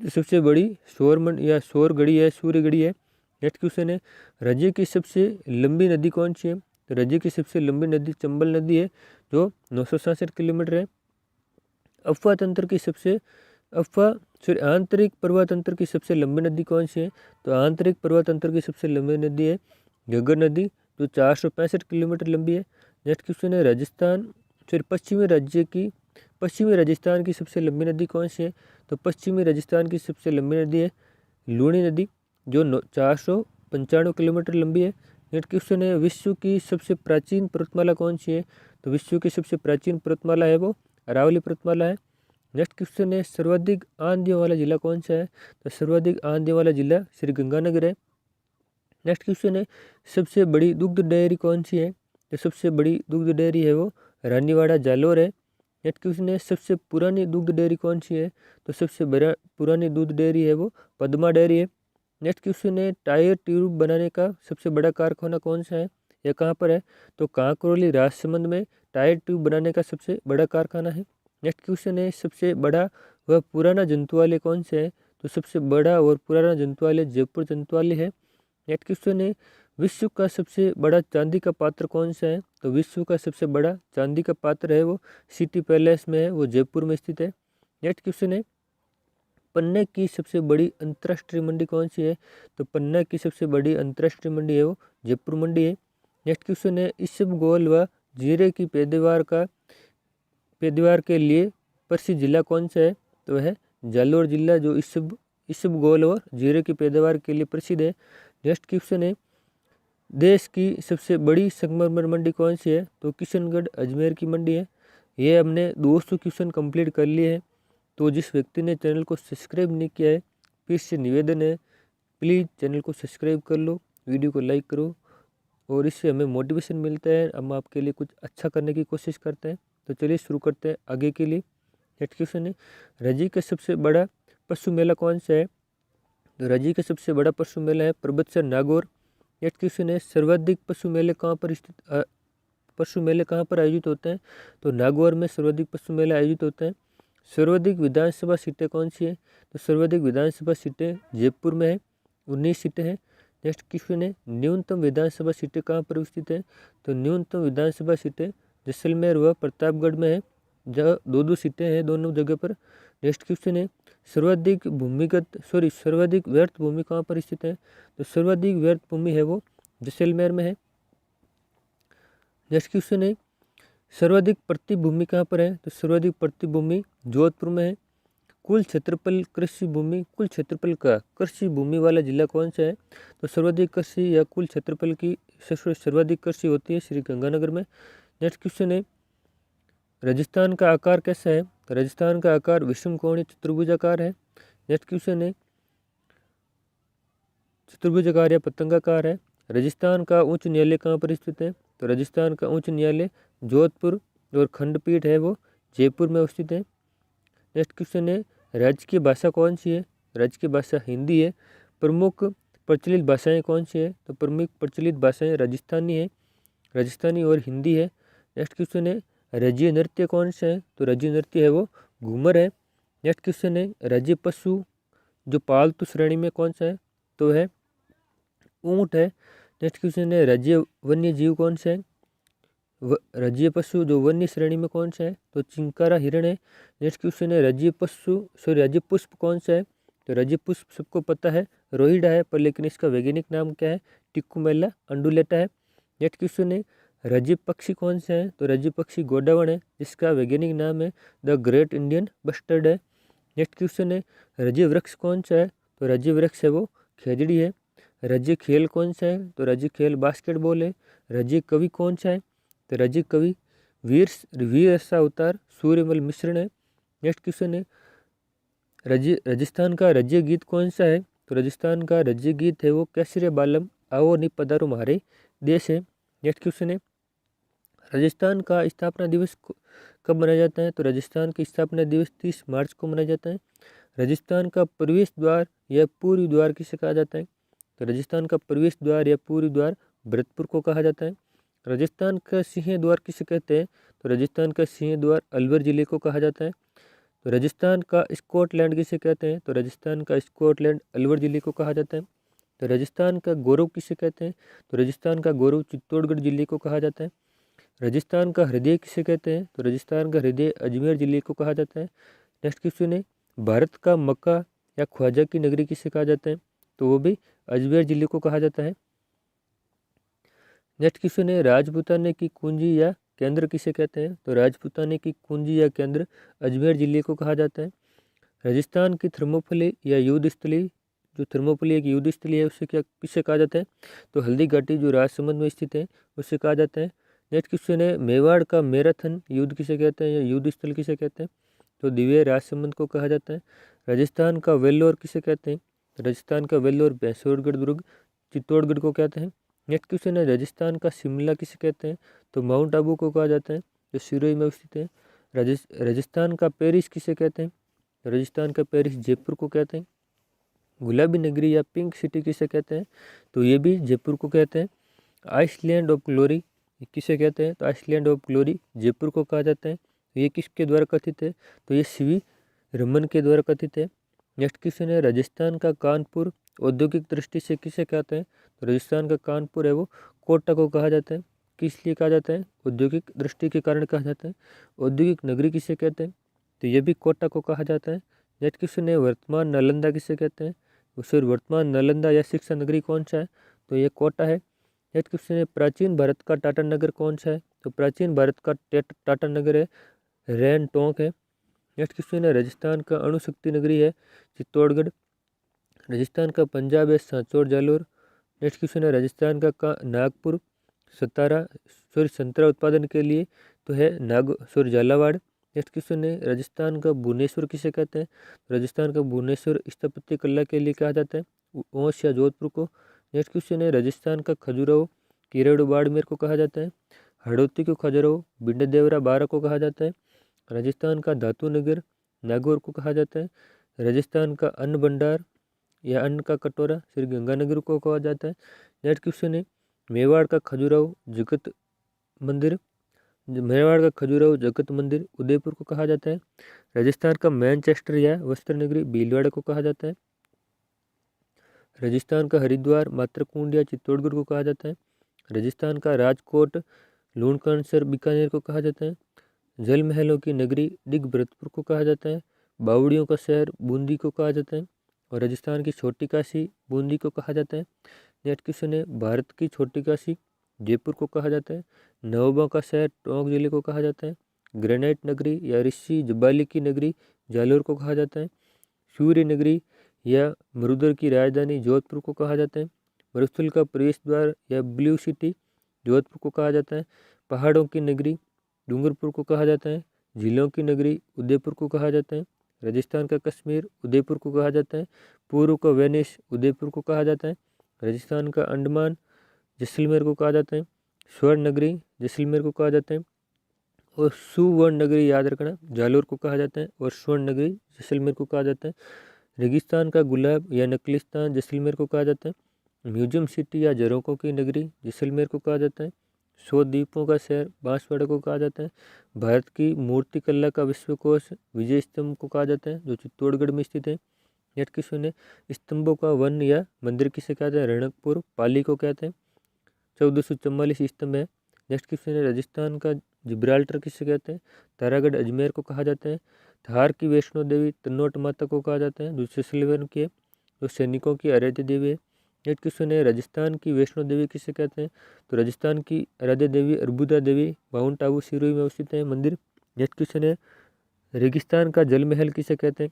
सबसे बड़ी सौर घड़ी है सूर्य घड़ी है। नेक्स्ट क्वेश्चन है राज्य की सबसे लंबी नदी कौन सी है? तो राज्य की सबसे लंबी नदी चंबल नदी है जो 967 किलोमीटर है। आंतरिक प्रवाह तंत्र की सबसे लंबी नदी कौन सी है? तो आंतरिक प्रवाह तंत्र की सबसे लंबी नदी है घग्गर नदी जो 465 किलोमीटर लंबी है। नेक्स्ट क्वेश्चन है पश्चिमी राजस्थान की सबसे लंबी नदी कौन सी है? तो पश्चिमी राजस्थान की सबसे लंबी नदी है लूणी नदी जो 495 किलोमीटर लंबी है। नेक्स्ट क्वेश्चन है विश्व की सबसे प्राचीन पर्वतमाला कौन सी है? तो विश्व की सबसे प्राचीन पर्वतमाला है वो अरावली पर्वतमाला है। नेक्स्ट क्वेश्चन है सर्वाधिक आंधियों वाला जिला कौन सा है? तो सर्वाधिक आंधियों वाला जिला श्री गंगानगर है। नेक्स्ट क्वेश्चन है सबसे बड़ी दुग्ध डेयरी कौन सी है? तो सबसे बड़ी दुग्ध डेयरी है वो रानीवाड़ा जालोर है। नेक्स्ट क्वेश्चन है सबसे पुरानी दुग्ध डेयरी कौन सी है? तो सबसे पुरानी दूध डेयरी है वो पद्मा डेयरी है। नेक्स्ट क्वेश्चन है टायर ट्यूब बनाने का सबसे बड़ा कारखाना कौन सा है या कहाँ पर है? तो कांकरोली राजसमंद में टायर ट्यूब बनाने का सबसे बड़ा कारखाना है। नेक्स्ट क्वेश्चन है सबसे बड़ा व पुराना जंतुआलय कौन सा है? तो सबसे बड़ा और पुराना जंतुआलय जयपुर जंतुआलय है। नेक्स्ट क्वेश्चन है विश्व का सबसे बड़ा चांदी का पात्र कौन सा है? तो विश्व का सबसे बड़ा चांदी का पात्र है वो सिटी पैलेस में है, वो जयपुर में स्थित है। नेक्स्ट क्वेश्चन है, पन्ने की सबसे बड़ी अंतर्राष्ट्रीय मंडी कौन सी है? तो पन्ना की सबसे बड़ी अंतर्राष्ट्रीय मंडी है वो जयपुर मंडी है। नेक्स्ट क्वेश्चन है, इसबगोल व जीरे की पैदावार के लिए प्रसिद्ध जिला कौन सा है? तो वह जालोर जिला जो इसबगोल और जीरे की पैदावार के लिए प्रसिद्ध है। नेक्स्ट क्वेश्चन है, देश की सबसे बड़ी संगमरमर मंडी कौन सी है? तो किशनगढ़ अजमेर की मंडी है। ये हमने 200 क्वेश्चन कंप्लीट कर लिए हैं। तो जिस व्यक्ति ने चैनल को सब्सक्राइब नहीं किया है, फिर से निवेदन है, प्लीज़ चैनल को सब्सक्राइब कर लो, वीडियो को लाइक करो, और इससे हमें मोटिवेशन मिलता है, हम आपके लिए कुछ अच्छा करने की कोशिश करते हैं। तो चलिए शुरू करते हैं आगे के लिए। नेक्स्ट क्वेश्चन है, राज्य का सबसे बड़ा पशु मेला कौन सा है? तो राज्य का सबसे बड़ा पशु मेला है पर्वतसर नागौर। नेक्स्ट क्वेश्चन है, सर्वाधिक पशु मेले कहाँ पर आयोजित होते हैं? तो नागौर में सर्वाधिक पशु मेले आयोजित होते हैं। सर्वाधिक विधानसभा सीटें कौन सी है? तो सर्वाधिक विधानसभा सीटें जयपुर में है, 19 सीटें हैं। नेक्स्ट क्वेश्चन है, न्यूनतम विधानसभा सीटें कहाँ पर स्थित है? तो न्यूनतम विधानसभा सीटें जैसलमेर व प्रतापगढ़ में है, जहाँ 2-2 सीटें हैं दोनों जगह पर। नेक्स्ट क्वेश्चन है, सर्वाधिक व्यर्थ भूमि कहाँ पर स्थित है? तो सर्वाधिक व्यर्थ भूमि है वो जैसलमेर में है। नेक्स्ट क्वेश्चन है, सर्वाधिक प्रति भूमि कहाँ पर है? तो सर्वाधिक प्रति भूमि जोधपुर में है। कुल क्षेत्रफल का कृषि भूमि वाला जिला कौन सा है? तो सर्वाधिक कृषि या कुल क्षेत्रफल की सर्वाधिक कृषि होती है श्री गंगानगर में। नेक्स्ट क्वेश्चन है, राजस्थान का आकार कैसा है? तो राजस्थान का आकार विषमकोणीय चतुर्भुजाकार है। नेक्स्ट क्वेश्चन है, चतुर्भुजाकार या पतंगाकार है। राजस्थान का उच्च न्यायालय कहाँ पर स्थित है? तो राजस्थान का उच्च न्यायालय जोधपुर और खंडपीठ है वो जयपुर में स्थित है। नेक्स्ट क्वेश्चन है, राज्य की भाषा कौन सी है? राज्य की भाषा हिंदी है। प्रमुख प्रचलित भाषाएं कौन सी है? तो प्रमुख प्रचलित भाषाएं राजस्थानी और हिंदी है। नेक्स्ट क्वेश्चन है, राज्य नृत्य कौन सा है? तो राज्य नृत्य है वो घूमर है। नेक्स्ट क्वेश्चन है, राज्य पशु जो पालतू श्रेणी में कौन सा है? तो है ऊँट है। नेक्स्ट क्वेश्चन है, राज्य वन्य जीव कौन सा है? राज्य पशु जो वन्य श्रेणी में कौन सा है? तो चिंकारा हिरण है। नेक्स्ट क्वेश्चन है, राज्य पुष्प कौन सा है? तो राज्य पुष्प सबको पता है रोहिड़ा है, पर लेकिन इसका वैज्ञानिक नाम क्या है? टिक्कुमेला अंडुलेटा है। नेक्स्ट क्वेश्चन है, राज्य पक्षी कौन सा है? तो राज्य पक्षी गोडावण है, जिसका वैज्ञानिक नाम है द ग्रेट इंडियन बस्टर्ड है। नेक्स्ट क्वेश्चन है, राज्य वृक्ष कौन सा है? तो राज्य वृक्ष है वो खेजड़ी है। राज्य खेल कौन सा है? तो राज्य खेल बास्केटबॉल है। राज्य कवि कौन सा है? तो राज्य कवि वीर अवतार सूर्यमल मिश्रण है। नेक्स्ट क्वेश्चन है, राजस्थान का राज्य गीत कौन सा है? तो राजस्थान का राज्य गीत है वो केसरिया बालम आओ नि पधारो हमारे देश है। नेक्स्ट क्वेश्चन है, राजस्थान का स्थापना दिवस कब मनाया जाता है? तो राजस्थान का स्थापना दिवस 30 मार्च को मनाया जाता है। राजस्थान का प्रवेश द्वार या पूर्वी द्वार किसे कहा जाता है? तो राजस्थान का प्रवेश द्वार या पूर्वी द्वार भरतपुर को कहा जाता है। राजस्थान का सिंह द्वार किसे कहते हैं? तो राजस्थान का सिंह द्वार अलवर जिले को कहा जाता है। तो राजस्थान का स्कॉटलैंड किसे कहते हैं? तो राजस्थान का स्कॉटलैंड अलवर जिले को कहा जाता है। तो राजस्थान का गौरव किसे कहते हैं? तो राजस्थान का गौरव चित्तौड़गढ़ जिले को कहा जाता है। राजस्थान का हृदय किसे कहते हैं? तो राजस्थान का हृदय अजमेर जिले को कहा जाता है। नेक्स्ट क्वेश्चन है, भारत का मक्का या ख्वाजा की नगरी किसे कहा जाता है? तो वो भी अजमेर जिले को कहा जाता है। नेक्स्ट क्वेश्चन है, राजपूताने की कुंजी या केंद्र किसे कहते हैं? तो राजपूताने की कुंजी या केंद्र अजमेर जिले को कहा जाता है। राजस्थान की थर्मोपली या युद्ध स्थली, जो थर्मोपली एक युद्ध स्थली है, उससे किसे कहा जाता है? तो हल्दी घाटी जो राजसमंद में स्थित है उससे कहा जाता है। नेक्स्ट क्वेश्चन है, मेवाड़ का मैराथन युद्ध किसे कहते हैं या युद्ध स्थल किसे कहते हैं? तो दिव्य राजसमंद को कहा जाता है। राजस्थान का वेल्लोर किसे कहते हैं? राजस्थान का वेल्लोर भैंसोरगढ़ दुर्ग चित्तौड़गढ़ को कहते हैं। नेक्स्ट क्वेश्चन है, राजस्थान का शिमला किसे कहते हैं? तो माउंट आबू को कहा जाता है, जो सिरोही में स्थित है। राजस्थान का पेरिस किसे कहते हैं? राजस्थान का पेरिस जयपुर को कहते हैं। गुलाबी नगरी या पिंक सिटी किसे कहते हैं? तो ये भी जयपुर को कहते हैं। आइसलैंड ऑफ ग्लोरी किसे कहते हैं? तो आइसलैंड ऑफ ग्लोरी जयपुर को कहा जाता है। ये किसके द्वारा कथित है? तो ये सीवी रमन के द्वारा कथित है। नेक्स्ट क्वेश्चन है, राजस्थान का कानपुर औद्योगिक दृष्टि से किसे कहते हैं? तो राजस्थान का कानपुर है वो कोटा को कहा जाता है। किस लिए कहा जाता है? औद्योगिक दृष्टि के कारण कहा जाता है। औद्योगिक नगरी किसे कहते हैं? तो ये भी कोटा को कहा जाता है। नेक्स्ट क्वेश्चन है वर्तमान नालंदा किसे कहते हैं? फिर वर्तमान नालंदा या शिक्षा नगरी कौन सा है? तो ये कोटा है। नेक्स्ट क्वेश्चन है प्राचीन भारत का टाटा नगर कौन सा है? तो प्राचीन भारत का टाटा नगर है रैन टोंक है। नेक्स्ट क्वेश्चन है राजस्थान का अणुशक्ति नगरी है चित्तौड़गढ़। राजस्थान का पंजाब है सांचौर जालोर। नेक्स्ट क्वेश्चन है राजस्थान का नागपुर संतरा उत्पादन के लिए तो है झालावाड़। नेक्स्ट क्वेश्चन है राजस्थान का भुवनेश्वर किसे कहते हैं? राजस्थान का भुवनेश्वर स्थापत्य कला के लिए कहा जाता है ओंस या जोधपुर को। नेक्स्ट क्वेश्चन है राजस्थान का खजुराहो किरेड़ो बाड़मेर को कहा जाता है। हड़ौती को खजुराहो बिंडदेवरा बारा को कहा जाता है। राजस्थान का धातु नगर नागौर को कहा जाता है। राजस्थान का अन्न भंडार या अन्न का कटोरा श्री गंगानगर को कहा जाता है। नेक्स्ट क्वेश्चन है मेवाड़ का खजुराहो जगत मंदिर उदयपुर को कहा जाता है। राजस्थान का मैनचेस्टर या वस्त्र नगरी भीलवाड़ा को कहा जाता है। राजस्थान का हरिद्वार मातृकुंड या चित्तौड़गढ़ को कहा जाता है। राजस्थान का राजकोट लूणकरणसर बीकानेर को कहा जाता है। जल महलों की नगरी डिगभरतपुर को कहा जाता है। बावड़ियों का शहर बूंदी को कहा जाता है। और राजस्थान की छोटी काशी बूंदी को कहा जाता है। नेक्स्ट क्वेश्चन है भारत की छोटी काशी जयपुर को कहा जाता है। नवाबों का शहर टोंक जिले को कहा जाता है। ग्रेनाइट नगरी या ऋषि जबाली की नगरी जालोर को कहा जाता है। सूर्य नगरी या मरुदर की राजधानी जोधपुर को कहा जाता है। मरुस्थल का प्रवेश द्वार या ब्लू सिटी जोधपुर को कहा जाता है। पहाड़ों की नगरी डूंगरपुर को कहा जाता है। झीलों की नगरी उदयपुर को कहा जाता है। राजस्थान का कश्मीर उदयपुर को कहा जाता है। पूर्व का वेनिस उदयपुर को कहा जाता है। राजस्थान का अंडमान जैसलमेर को कहा जाता है। स्वर्ण नगरी जैसलमेर को कहा जाता है। और सुवर्ण नगरी याद रखना जालोर को कहा जाता है। और स्वर्ण नगरी जैसलमेर को कहा जाता है। रेगिस्तान का गुलाब या नकलिस्तान जैसलमेर को कहा जाता है। म्यूजियम सिटी या झरोखों की नगरी जैसलमेर को कहा जाता है। 100 द्वीपों का शहर बांसवाड़ा को कहा जाता है। भारत की मूर्ति कला का विश्वकोश विजय स्तंभ को कहा जाता है जो चित्तौड़गढ़ में स्थित है। नेक्स्ट क्वेश्चन है स्तंभों का वन या मंदिर किसे कहते हैं? रणकपुर पाली को कहते हैं। 1444 स्तंभ है। नेक्स्ट क्वेश्चन है राजस्थान का जिब्राल्टर किसे कहते हैं? तारागढ़ अजमेर को कहा जाता है। थार की वैष्णो देवी तन्नोट माता को कहा जाता है जो जैसलमेर की है जो सैनिकों की आराध्य देवी है। नेक्स्ट क्वेश्चन है राजस्थान की वैष्णो देवी किसे कहते हैं? तो राजस्थान की आराध्य देवी अर्बुदा देवी माउंट आबू सिरोही में स्थित है मंदिर। नेक्स्ट क्वेश्चन है रेगिस्तान का जल महल किसे कहते हैं?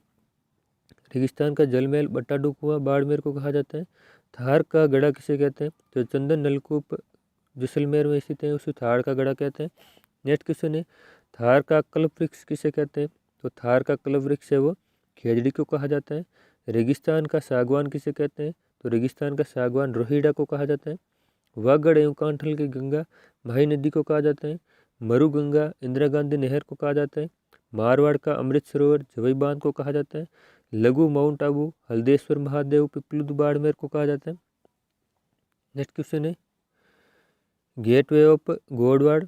रेगिस्तान का जल महल बट्टाडू कुआं बाड़मेर को कहा जाता है। थार का गड़ा किसे कहते हैं? तो चंदन नलकूप जैसलमेर में स्थित है उसे थार का गड़ा कहते हैं। नेक्स्ट क्वेश्चन है थार का कल्प वृक्ष किसे कहते हैं? तो थार का कल्प वृक्ष है वो खेजड़ी को कहा जाता है। रेगिस्तान का सागवान किसे कहते हैं? तो रेगिस्तान का सागवान रोहिड़ा को कहा जाता है। वागड़ एवं कांठल की गंगा भाई नदी को कहा जाता है। मरु गंगा इंदिरा गांधी नहर को कहा जाता है। मारवाड़ का अमृत सरोवर जवई बांध को कहा जाता है। लघु माउंट आबू हल्देश्वर महादेव पिपलुद बाड़मेर को कहा जाता है। नेक्स्ट क्वेश्चन है गेटवे ऑफ गोडवाड़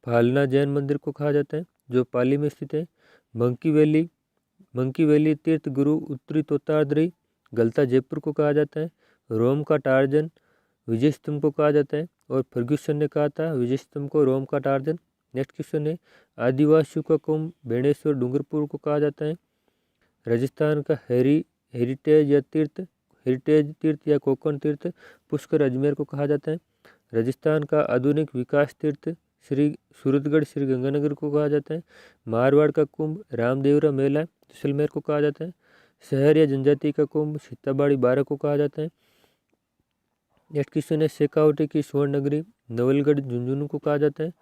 फालना जैन मंदिर को कहा जाता है जो पाली में स्थित है। मंकी वैली तीर्थ गुरु उत्तरी तोताद्री गलता जयपुर को कहा जाता है। रोम का टार्जन विजय स्तंभ को कहा जाता है और फर्ग्यूसन ने कहा था विजय स्तंभ को रोम का टार्जन। नेक्स्ट क्वेश्चन है आदिवासियों का कुंभ बेणेश्वर डूंगरपुर को कहा जाता है। राजस्थान का हेरिटेज तीर्थ या कोकण तीर्थ पुष्कर अजमेर को कहा जाता है। राजस्थान का आधुनिक विकास तीर्थ श्री सूरतगढ़ श्री गंगानगर को कहा जाता है। मारवाड़ का कुंभ रामदेवरा मेला जैसलमेर को कहा जाता है। शहर या जनजाति का कुंभ सीताबाड़ी बारा को कहा जाता है। नेक्स्ट क्वेश्चन है शेखावटी की स्वर्ण नगरी नवलगढ़ झुंझुनू को कहा जाता है।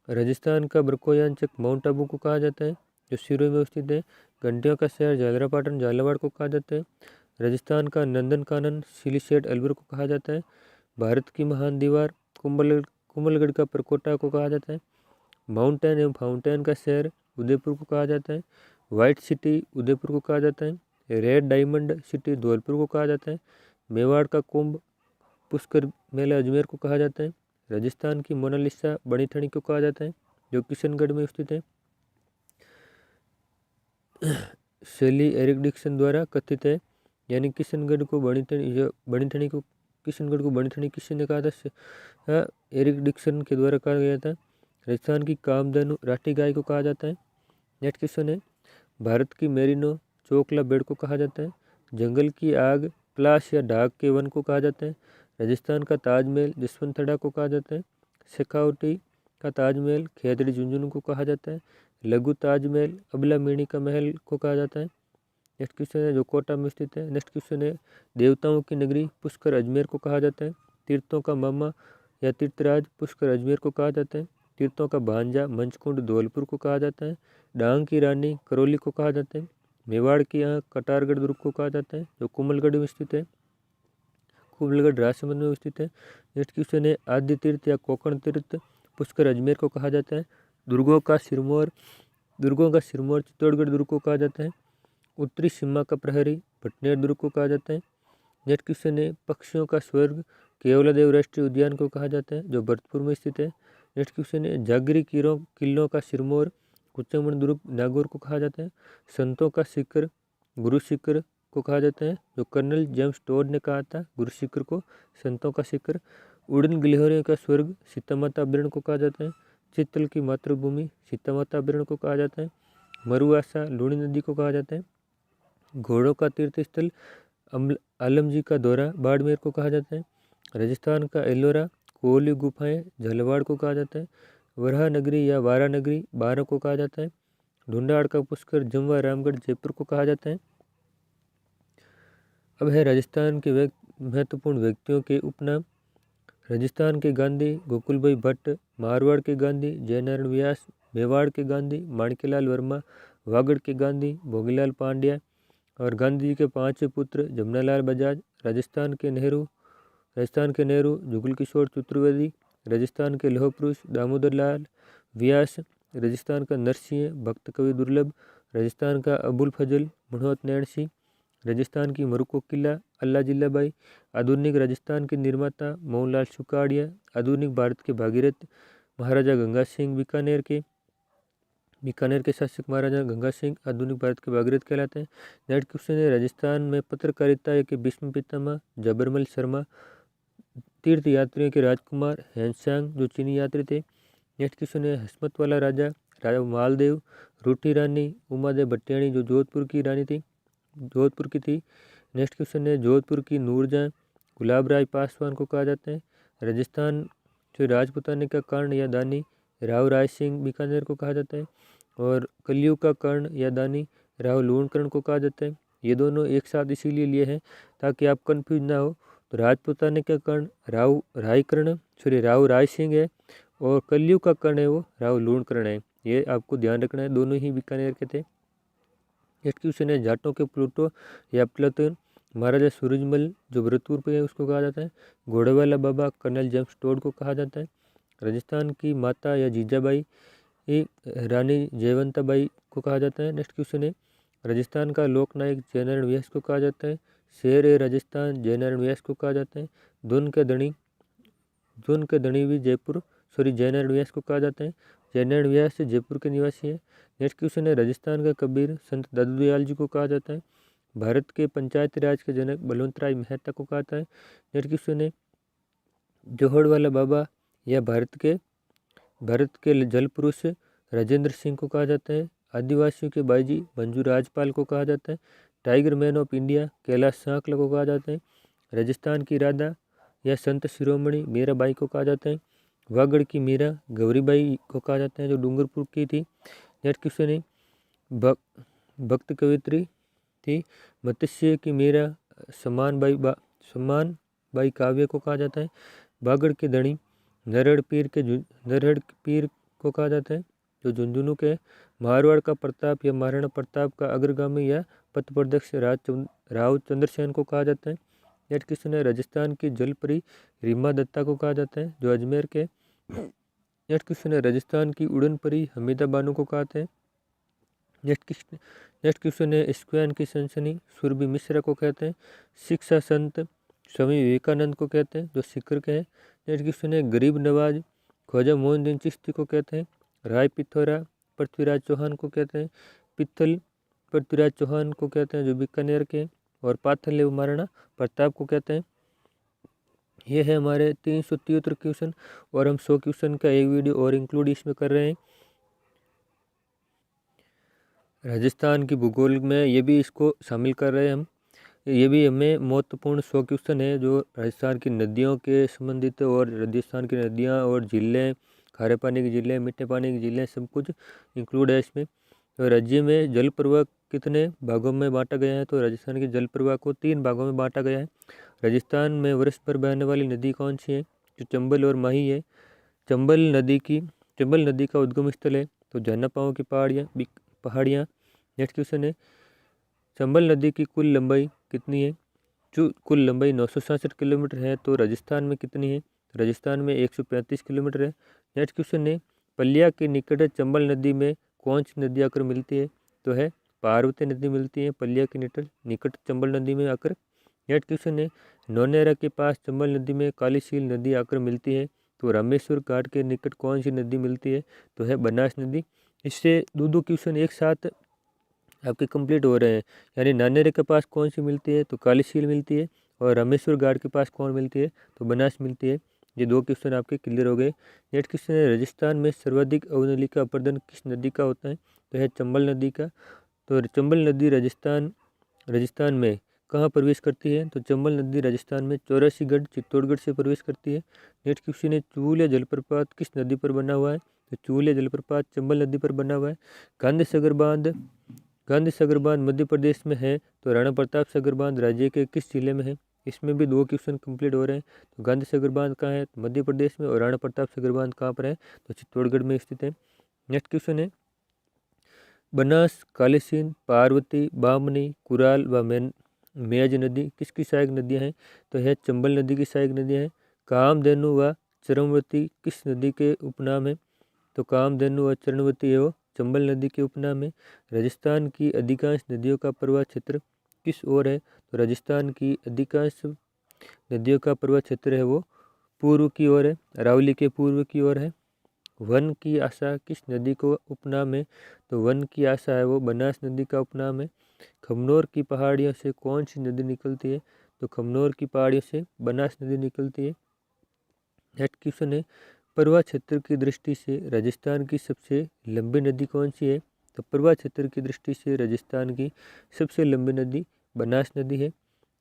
राजस्थान का ब्रकोयांचक माउंट आबू को कहा जाता है जो सिरोही में स्थित है। घंटियों का शहर झालरापाटन झालावाड़ को कहा जाता है। राजस्थान का नंदनकानन सिलीसेट अलवर को कहा जाता है। भारत की महान दीवार कुंभलगढ़ का परकोटा को कहा जाता है। माउंटेन एवं फाउंटेन का शहर उदयपुर को कहा जाता है। वाइट सिटी उदयपुर को कहा जाता है। रेड डायमंड सिटी धौलपुर को कहा जाता है। मेवाड़ का कुंभ पुष्कर मेला अजमेर को कहा जाता है। राजस्थान की मोनालिसा बड़ी ठणी को कहा जाता है जो किशनगढ़ में स्थित है। शैली एरिक डिक्सन द्वारा कथित है यानी किशनगढ़ को बणिथणी को किशनगढ़ को बणिथणी किसने कहा था? एरिक डिक्सन के द्वारा कहा गया था। राजस्थान की कामधेनु राठी गाय को कहा जाता है। नेक्स्ट क्वेश्चन है, भारत की मेरिनो चोकला भेड़ को कहा जाता है। जंगल की आग पलाश या ढाक के वन को कहा जाता है। राजस्थान का ताजमहल जसवंतथड़ा को कहा जाता है। शेखावटी का ताजमहल खेतड़ी झुंझुनू को कहा जाता है। लघु ताजमहल अबला मेणी का महल को कहा जाता है। नेक्स्ट क्वेश्चन है, जो कोटा में स्थित है। नेक्स्ट क्वेश्चन है, देवताओं की नगरी पुष्कर अजमेर को कहा जाता है। तीर्थों का मामा या तीर्थराज पुष्कर अजमेर को कहा जाता है। तीर्थों का भांजा मंचकुंड धौलपुर को कहा जाता है। डांग की रानी करौली को कहा जाता है। मेवाड़ की आँख कटारगढ़ दुर्ग को कहा जाता है, जो कुमलगढ़ में स्थित है। कुमलगढ़ राजसमंद में स्थित है। नेक्स्ट क्वेश्चन है, आद्य तीर्थ या कोकण तीर्थ पुष्कर अजमेर को कहा जाता है। दुर्गों का सिरमौर चित्तौड़गढ़ दुर्ग को कहा जाता है। उत्तरी सीमा का प्रहरी भटनेर दुर्ग को कहा जाता है। नेक्स्ट क्वेश्चन है, पक्षियों का स्वर्ग केवलादेव राष्ट्रीय उद्यान को कहा जाता है, जो भरतपुर में स्थित है। नेक्स्ट क्वेश्चन है, जागरी किलों का सिरमौर कुचामन दुर्ग नागौर को कहा जाता है। संतों का शिखर गुरु शिखर को कहा जाता है, जो कर्नल जेम्स टोड ने कहा था गुरु शिखर को संतों का शिखर। उड़न गिलहरियों का स्वर्ग सीतामाता अभ्यारण्य को कहा जाता है। चित्तल की मातृभूमि सीतामाता अभ्यारण्य को कहा जाता है। मरुआसा लूणी नदी को कहा जाता है। घोड़ों का तीर्थ स्थल आलमजी का दौरा बाड़मेर को कहा जाता है। राजस्थान का एलोरा कोहली गुफाएं झलवाड़ को कहा जाता है। वराह नगरी या वारा नगरी बारा को कहा जाता है। ढूंढाड़ का पुष्कर जमवा रामगढ़ जयपुर को कहा जाता है। अब है राजस्थान के महत्वपूर्ण व्यक्तियों के उपनाम। राजस्थान के गांधी गोकुल भाई भट्ट, मारवाड़ के गांधी जयनारायण व्यास, मेवाड़ के गांधी माणिक्यलाल वर्मा, वागड़ के गांधी भोगीलाल पांड्या और गांधी जी के 5 पुत्र जमनालाल बजाज। राजस्थान के नेहरू जुगल किशोर चतुर्वेदी। राजस्थान के लौह पुरुष दामोदर लाल व्यास। राजस्थान का नरसिंह भक्त कवि दुर्लभ। राजस्थान का अबुल फजल मनोहत नैण सिंह। राजस्थान की मरुको किला अल्लाह जिल्लाबाई। आधुनिक राजस्थान के निर्माता मोहनलाल सुकाड़िया। आधुनिक भारत के भागीरथ महाराजा गंगा सिंह। बीकानेर के शासक महाराजा गंगा सिंह आधुनिक भारत के भागीरथ कहलाते हैं। नेक्स्ट क्वेश्चन है, राजस्थान में पत्रकारिता के भीष्म पितामह जबरमल शर्मा। तीर्थ यात्रियों के राजकुमार हेनसांग जो चीनी यात्री थे। नेक्स्ट क्वेश्चन है, हसमत वाला राजा मालदेव। रूठी रानी उमादेव भट्टियाणी जो जोधपुर की थी। नेक्स्ट क्वेश्चन है, जोधपुर की नूरजहां गुलाब राय पासवान को कहा जाता है। राजस्थान जो राजपुताने का कर्ण या दानी राव राय सिंह बीकानेर को कहा जाता है। और कलयुग का कर्ण या दानी राव लूणकरण को कहा जाता है। ये दोनों एक साथ इसीलिए लिए हैं ताकि आप कंफ्यूज ना हो। तो राजपुताने का कर्ण राव राय सिंह है और कलयुग का कर्ण है वो राव लूणकरण है। ये आपको ध्यान रखना है, दोनों ही बीकानेर के थे। नेक्स्ट क्वेश्चन है, जाटों के प्लूटो या प्लतन महाराजा सूरजमल जो भरतपुर पे है उसको कहा जाता है। घोड़ेवाला बाबा कर्नल जेम्स टोड को कहा जाता है। राजस्थान की माता या जीजाबाई रानी जयवंताबाई को कहा जाता है। नेक्स्ट क्वेश्चन है, राजस्थान का लोकनायक जयनारायण व्यास को कहा जाता है। शेर ए राजस्थान जयनारायण व्यास को कहा जाता है। धुन के धनी भी जयनारायण व्यास को कहा जाता है। जयनारायण व्यास जयपुर के निवासी है। नेक्स्ट क्वेश्चन है, राजस्थान का कबीर संत दादू दयाल जी को कहा जाता है। भारत के पंचायती राज के जनक बलवंत राय मेहता को कहा जाता है। नेक्स्ट क्वेश्चन है, जोहड़ वाला बाबा या भारत के जल पुरुष राजेंद्र सिंह को कहा जाता है। आदिवासियों के बाईजी मंजू राजपाल को कहा जाता है। Tiger man of India Kailash सांकला को कहा जाता है। राजस्थान की राधा या संत शिरोमणि मीराबाई को कहा जाता है। वागड़ की मीरा गौरीबाई को कहा जाता है जो डूंगरपुर की थी। नेक्स्ट क्वेश्चन है, भक्त कवित्री थी। मत्स्य की मीरा सम्मान बाई काव्य को कहा जाता है। बागड़ के धनी नरहड़ पीर को कहा जाता है जो झुंझुनू के। मारवाड़ का प्रताप या महाराणा प्रताप का अग्रगामी या पथप्रदक्ष राव चंद्रसेन को कहा जाता है। नेक्स्ट क्वेश्चन है, राजस्थान की जलपरी रीमा दत्ता को कहा जाता है जो अजमेर के। नेक्स्ट क्वेश्चन है, राजस्थान की उड़न परी हमीदा बानो को कहते हैं। नेक्स्ट क्वेश्चन है, स्क्वैन की सनसनी सुरभि मिश्रा को कहते हैं। शिक्षा संत स्वामी विवेकानंद को कहते हैं जो सीकर के हैं। नेक्स्ट क्वेश्चन है, गरीब नवाज ख्वाजा मोइनुद्दीन चिश्ती को कहते हैं। राय पिथौरा पृथ्वीराज चौहान को कहते हैं। पित्तल पृथ्वीराज चौहान को कहते हैं जो बीकानेर के। और पाथल है वो महाराणा प्रताप को कहते हैं। ये है हमारे 373 क्वेश्चन और हम 100 क्वेश्चन का एक वीडियो और इंक्लूड इसमें कर रहे हैं। राजस्थान की भूगोल में ये भी इसको शामिल कर रहे हैं हम। ये भी हमें महत्वपूर्ण 100 क्वेश्चन है जो राजस्थान की नदियों के संबंधित है और राजस्थान की नदियाँ और झीलें, खारे पानी की झीलें, मीठे पानी की झीलें सब कुछ इंक्लूड है इसमें। तो राज्य में जल प्रवाह कितने भागों में बांटा गया है? तो राजस्थान के जल प्रवाह को 3 भागों में बांटा गया है। राजस्थान में वर्ष भर बहने वाली नदी कौन सी है? जो चंबल और माही है। चंबल नदी का उद्गम स्थल है तो झरना पाओ की पहाड़ियाँ। नेक्स्ट क्वेश्चन है, चंबल नदी की कुल लंबाई कितनी है? जो कुल लंबाई 967 किलोमीटर है। तो राजस्थान में कितनी है? राजस्थान में 135 किलोमीटर है। नेक्स्ट क्वेश्चन है, पलिया के निकट चंबल नदी में कौन सी नदी आकर मिलती है? तो है पार्वती नदी मिलती है पलिया के निकट चंबल नदी में आकर। नेक्स्ट क्वेश्चन है, नौनेरा के पास चंबल नदी में कालीसील नदी आकर मिलती है। तो रामेश्वर घाट के निकट कौन सी नदी मिलती है? तो है बनास नदी। इससे दो क्वेश्चन एक साथ आपके कंप्लीट हो रहे हैं। यानी नानेरे के पास कौन सी मिलती है? तो कालीसील मिलती है। और रामेश्वर घाट के पास कौन मिलती है? तो बनास मिलती है। ये 2 क्वेश्चन आपके क्लियर हो गए। नेक्स्ट क्वेश्चन है, राजस्थान में सर्वाधिक अवनली का अपर्दन किस नदी का होता है? तो है चंबल नदी का। तो चंबल नदी राजस्थान में कहाँ प्रवेश करती है? तो चंबल नदी राजस्थान में चौरासीगढ़ चित्तौड़गढ़ से प्रवेश करती है। नेक्स्ट क्वेश्चन है, चूलिया जलप्रपात किस नदी पर बना हुआ है? तो चूलिया जलप्रपात चंबल नदी पर बना हुआ है। गांधी सागर बांध मध्य प्रदेश में है तो राणा प्रताप सागर बांध राज्य के किस जिले में है? इसमें भी 2 क्वेश्चन कंप्लीट हो रहे हैं। तो गांधी सागर बांध कहाँ है? तो मध्य प्रदेश में। और राणा प्रताप सागर बांध कहाँ पर है? तो चित्तौड़गढ़ में स्थित है। नेक्स्ट क्वेश्चन है, बनास, कालीसिंध, पार्वती, बामनी, कुराल व मेज नदी किसकी सहायक नदियाँ हैं? तो यह चंबल नदी की सहायक नदियाँ हैं। कामधेनु व चरमवती किस नदी के उपनाम है? तो कामधेनु व चरमवती है वो चंबल नदी के उपनाम है। राजस्थान की अधिकांश नदियों का प्रवाह क्षेत्र किस ओर है? तो राजस्थान की अधिकांश नदियों का प्रवाह क्षेत्र है वो पूर्व की ओर है, अरावली के पूर्व की ओर है। वन की आशा किस नदी को उपनाम है? तो वन की आशा है वो बनास नदी का उपनाम है। खमनोर की पहाड़ियों से कौन सी नदी निकलती है? तो खमनोर की पहाड़ियों से बनास नदी निकलती है। नेक्स्ट क्वेश्चन है, प्रवाह क्षेत्र की दृष्टि से राजस्थान की सबसे लंबी नदी कौन सी है? तो प्रवाह क्षेत्र की दृष्टि से राजस्थान की सबसे लंबी नदी बनास नदी है।